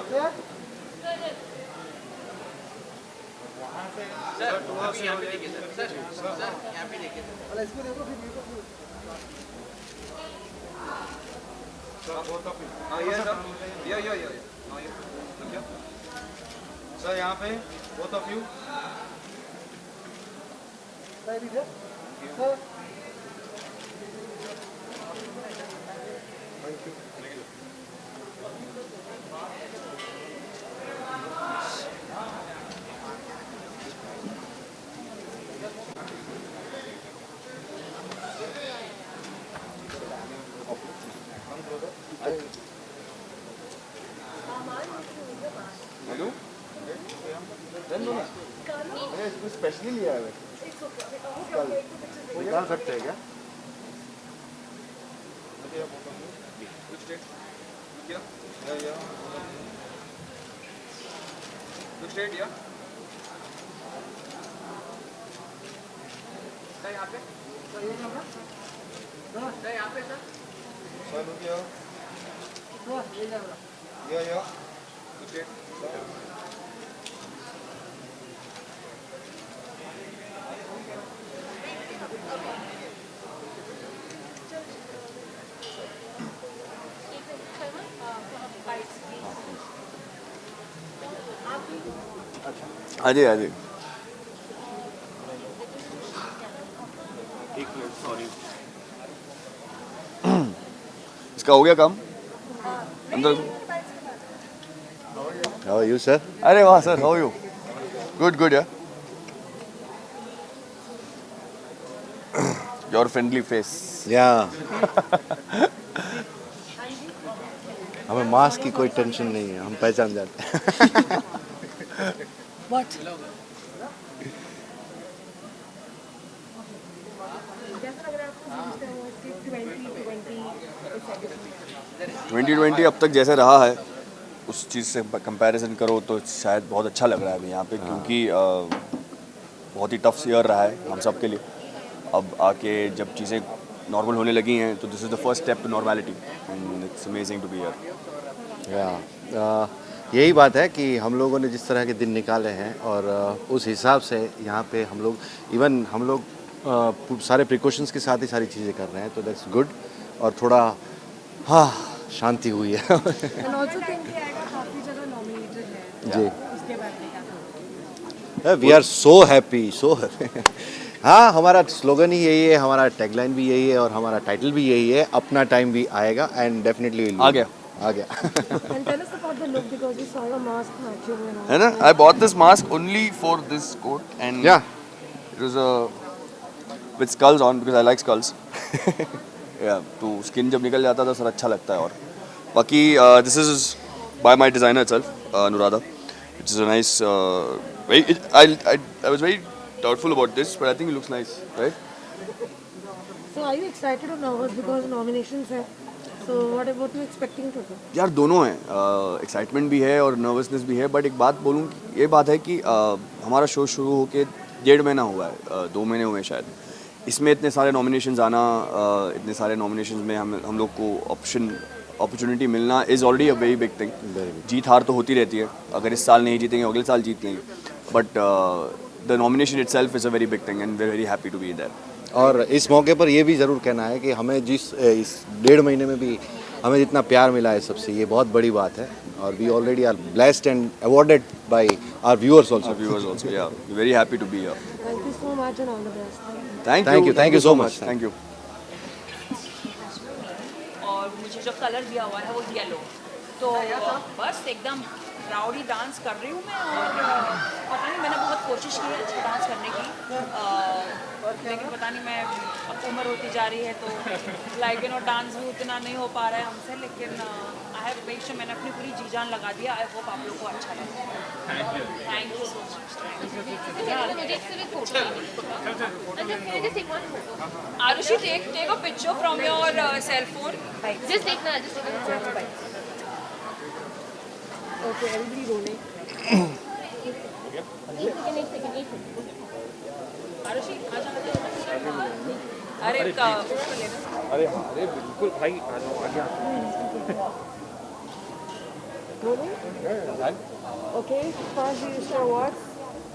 [SPEAKER 3] वहां से सर थोड़ा सा यहां पे देखिए सर यहां पे देखिए सर इसको देखो फिर सर यहाँ पे both of you हेलो इसको स्पेशली लिया है कल निकाल सकते हैं क्या यहाँ पे सर ये कैमरा सर यहाँ पे सर ये कैमरा या
[SPEAKER 17] आ जाइए आ जाइए
[SPEAKER 3] एक मिनट सॉरी
[SPEAKER 17] इसका हो गया काम अंदर
[SPEAKER 1] How are you, sir?
[SPEAKER 17] अरे वाह sir how you good good यार योर फ्रेंडली फेस
[SPEAKER 1] Yeah. हमें मास्क की कोई टेंशन नहीं है, हम पहचान जाते हैं.
[SPEAKER 13] What?
[SPEAKER 2] कैसा लग रहा है आपको
[SPEAKER 17] 2020 अब तक जैसे रहा है उस चीज़ से कंपैरिजन करो तो शायद बहुत अच्छा लग रहा है अभी यहाँ पे, क्योंकि बहुत ही टफ ईयर रहा है हम सब के लिए। अब आके जब चीज़ें नॉर्मल होने लगी हैं तो this is the first step to normality and it's amazing to be here.
[SPEAKER 14] यही बात है कि हम लोगों ने जिस तरह के दिन निकाले हैं और उस हिसाब से यहाँ पे हम लोग सारे प्रिकॉशंस के साथ ही सारी चीज़ें कर रहे हैं, तो दैट्स गुड। और थोड़ा शांति हुई है। जी, we are so happy, so happy. हाँ, हमारा स्लोगन ही यही है, हमारा टैगलाइन भी यही है और हमारा टाइटल भी यही है, अपना टाइम भी आएगा एंड डेफिनेटली
[SPEAKER 17] आ गया। है ना? I bought this mask only for this coat and
[SPEAKER 14] yeah,
[SPEAKER 17] it was with skulls on because I like skulls. Yeah, तो स्किन जब निकल जाता है तो सर अच्छा लगता है। और बाकी this is by my designer itself, Anuradha. Which is a nice. I was very doubtful about this, but I think it looks nice, right?
[SPEAKER 22] So are you excited or nervous because nominations है? So what you expecting to do?
[SPEAKER 17] यार दोनों हैं, excitement भी है और nervousness भी है। But एक बात बोलूँ, ये बात है कि हमारा शो शुरू होके 1.5 महीना हुआ है, 2 महीने हुए शायद। इसमें इतने सारे नॉमिनेशंस आना, इतने सारे नॉमिनेशंस में हम लोग को अपॉर्चुनिटी मिलना is already a very big thing. जीत हार तो होती रहती है, अगर इस साल नहीं जीतेंगे अगले साल जीत लेंगे, but the nomination itself is a very big thing and we are very happy to be there.
[SPEAKER 14] और इस मौके पर ये भी ज़रूर कहना है कि हमें इस 1.5 महीने में भी हमें जितना प्यार मिला है सबसे, ये बहुत बड़ी बात है। और we already are blessed and awarded by our viewers also.
[SPEAKER 17] Yeah very happy to be here.
[SPEAKER 22] Thank you so much and all the best.
[SPEAKER 17] Thank you so much. Thank you.
[SPEAKER 23] और मुझे जो कलर दिया हुआ है वो yellow, तो बस एकदम राउडी डांस कर रही हूँ मैं। और पता नहीं, मैंने बहुत कोशिश की है अच्छा डांस करने की, लेकिन पता नहीं, मैं अब उम्र होती जा रही है तो डांस भी उतना नहीं हो पा रहा है हमसे। लेकिन आई हैव मेक श्योर, मैंने अपनी पूरी जी जान लगा दिया। आई होप आप लोग को अच्छा लगे। Thank you so much. Aarushi, take a picture from your cell phone.
[SPEAKER 2] Just take ना।
[SPEAKER 22] Okay, everybody rolling.
[SPEAKER 2] एक सेकंड।
[SPEAKER 23] आरुषि अरे
[SPEAKER 8] अरे बिल्कुल भाई, आ जाओ आगे।
[SPEAKER 22] Rolling? Okay, first you share awards.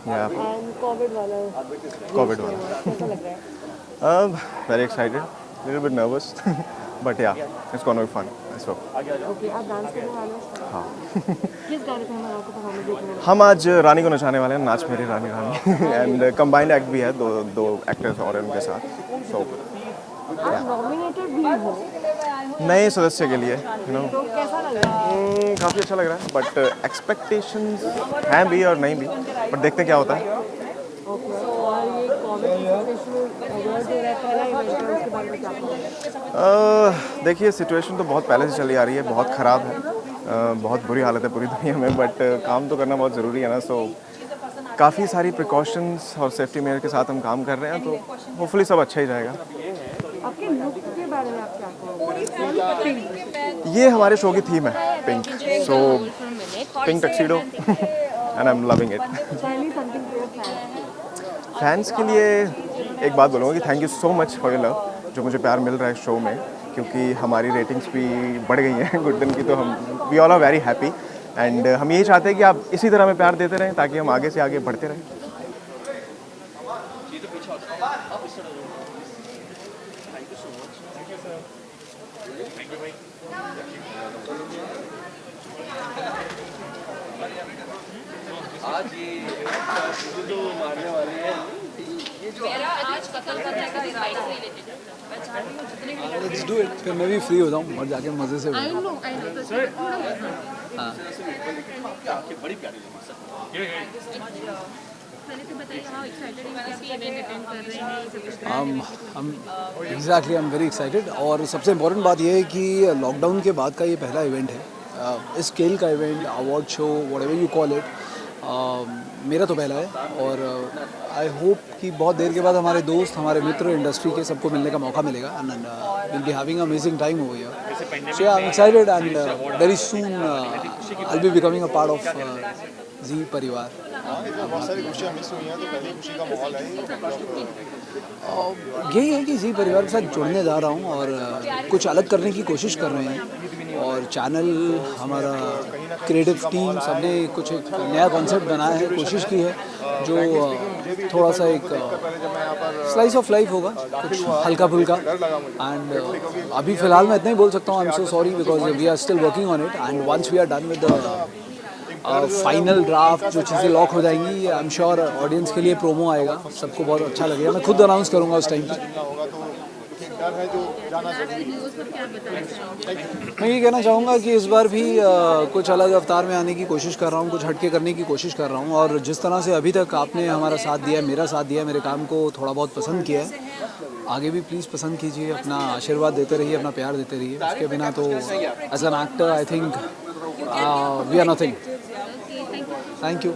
[SPEAKER 24] Yeah.
[SPEAKER 22] And COVID वाला। कैसा लग रहा है?
[SPEAKER 24] Very excited, little bit nervous, but yeah, it's gonna be fun. So.
[SPEAKER 22] Okay, आप डांस करने वाले हो?
[SPEAKER 24] हाँ।
[SPEAKER 22] किस गाने पे हम आपको परफॉर्मेंस देखने वाले हैं?
[SPEAKER 24] हम आज रानी को नचाने वाले हैं, नाच मेरी रानी रानी। एंड कंबाइंड एक्ट भी है, दो एक्टर्स और उनके साथ। सो
[SPEAKER 22] आप नॉमिनेटेड भी हो
[SPEAKER 24] नए सदस्य के लिए,
[SPEAKER 22] तो कैसा लग रहा है?
[SPEAKER 24] काफ़ी अच्छा लग रहा है, बट एक्सपेक्टेशंस हैं भी और नहीं भी, बट देखते हैं क्या होता है।
[SPEAKER 22] और ये कोविड सिचुएशन अवार्ड हो रहा है, पहला इवेंट है, उसके बारे में क्या कहोगे?
[SPEAKER 24] देखिए, सिचुएशन तो बहुत पहले से चली आ रही है, बहुत ख़राब है, बहुत बुरी हालत है पूरी दुनिया में, बट काम तो करना बहुत ज़रूरी है ना। सो काफ़ी सारी प्रिकॉशंस और सेफ्टी मेयर के साथ हम काम कर रहे हैं, तो होपफुली सब अच्छा ही जाएगा।
[SPEAKER 22] आपके लुक के बारे में आप क्या कहोगे?
[SPEAKER 24] ये हमारे शो की थीम है, pink. So pink tuxedo and I am loving it. Fans के लिए एक बात बोलूँगा कि thank you so much for your love, जो मुझे प्यार मिल रहा है शो में, क्योंकि हमारी रेटिंग्स भी बढ़ गई हैं गुड दिन की, तो हम we all are very happy and हम यही चाहते हैं कि आप इसी तरह हमें प्यार देते रहें ताकि हम आगे से आगे बढ़ते रहें।
[SPEAKER 8] आज ये जो मारने वाले हैं,
[SPEAKER 23] मेरा आज कत्ल करने का इरादा है। मैं चाहती हूँ जितने भी
[SPEAKER 25] लेट्स डू इट, फिर मैं भी फ्री हो जाऊँ और जाके मजे से।
[SPEAKER 2] I know.
[SPEAKER 25] हाँ।
[SPEAKER 8] बड़ी प्यारी
[SPEAKER 2] पहले तो बताइए how excited हैं आप ये इवेंट अटेंड कर रहे हैं?
[SPEAKER 25] Exactly, I am very excited. और सबसे इम्पोर्टेंट बात यह है कि लॉकडाउन के बाद का ये पहला इवेंट है, इस स्केल का event, award show, whatever you call it. मेरा तो पहला है और आई होप कि बहुत देर के बाद हमारे दोस्त, हमारे मित्र, इंडस्ट्री के सबको मिलने का मौका मिलेगा and will be having amazing time over here. So I am excited and very soon I will be becoming a part of Zee परिवार।
[SPEAKER 4] बहुत सारी खुशियाँ मिस हुई हैं, तो पहली खुशी का माहौल है।
[SPEAKER 25] यही है कि जी परिवार के साथ जुड़ने जा रहा हूँ और कुछ अलग करने की कोशिश कर रहे हैं और चैनल, हमारा क्रिएटिव टीम सबने कुछ एक नया कॉन्सेप्ट बनाया है, कोशिश की है जो थोड़ा सा एक स्लाइस ऑफ लाइफ होगा, कुछ हल्का फुल्का एंड अभी फ़िलहाल मैं इतना ही बोल सकता हूँ। I am so sorry because we are still working on it and once we are done with the final draft, जो चीज़ें लॉक हो जाएंगी, आई एम श्योर ऑडियंस के लिए प्रोमो आएगा, सबको बहुत अच्छा लगेगा। मैं खुद अनाउंस करूँगा उस टाइम पर। मैं ये कहना चाहूँगा कि इस बार भी कुछ अलग अवतार में आने की कोशिश कर रहा हूँ, कुछ हटके करने की कोशिश कर रहा हूँ और जिस तरह से अभी तक आपने हमारा साथ दिया है, मेरा साथ दिया है, मेरे काम को थोड़ा बहुत पसंद किया है, आगे भी प्लीज़ पसंद कीजिए, अपना आशीर्वाद देते रहिए, अपना प्यार देते रहिए। उसके बिना तो as an actor I think we are nothing. Thank you.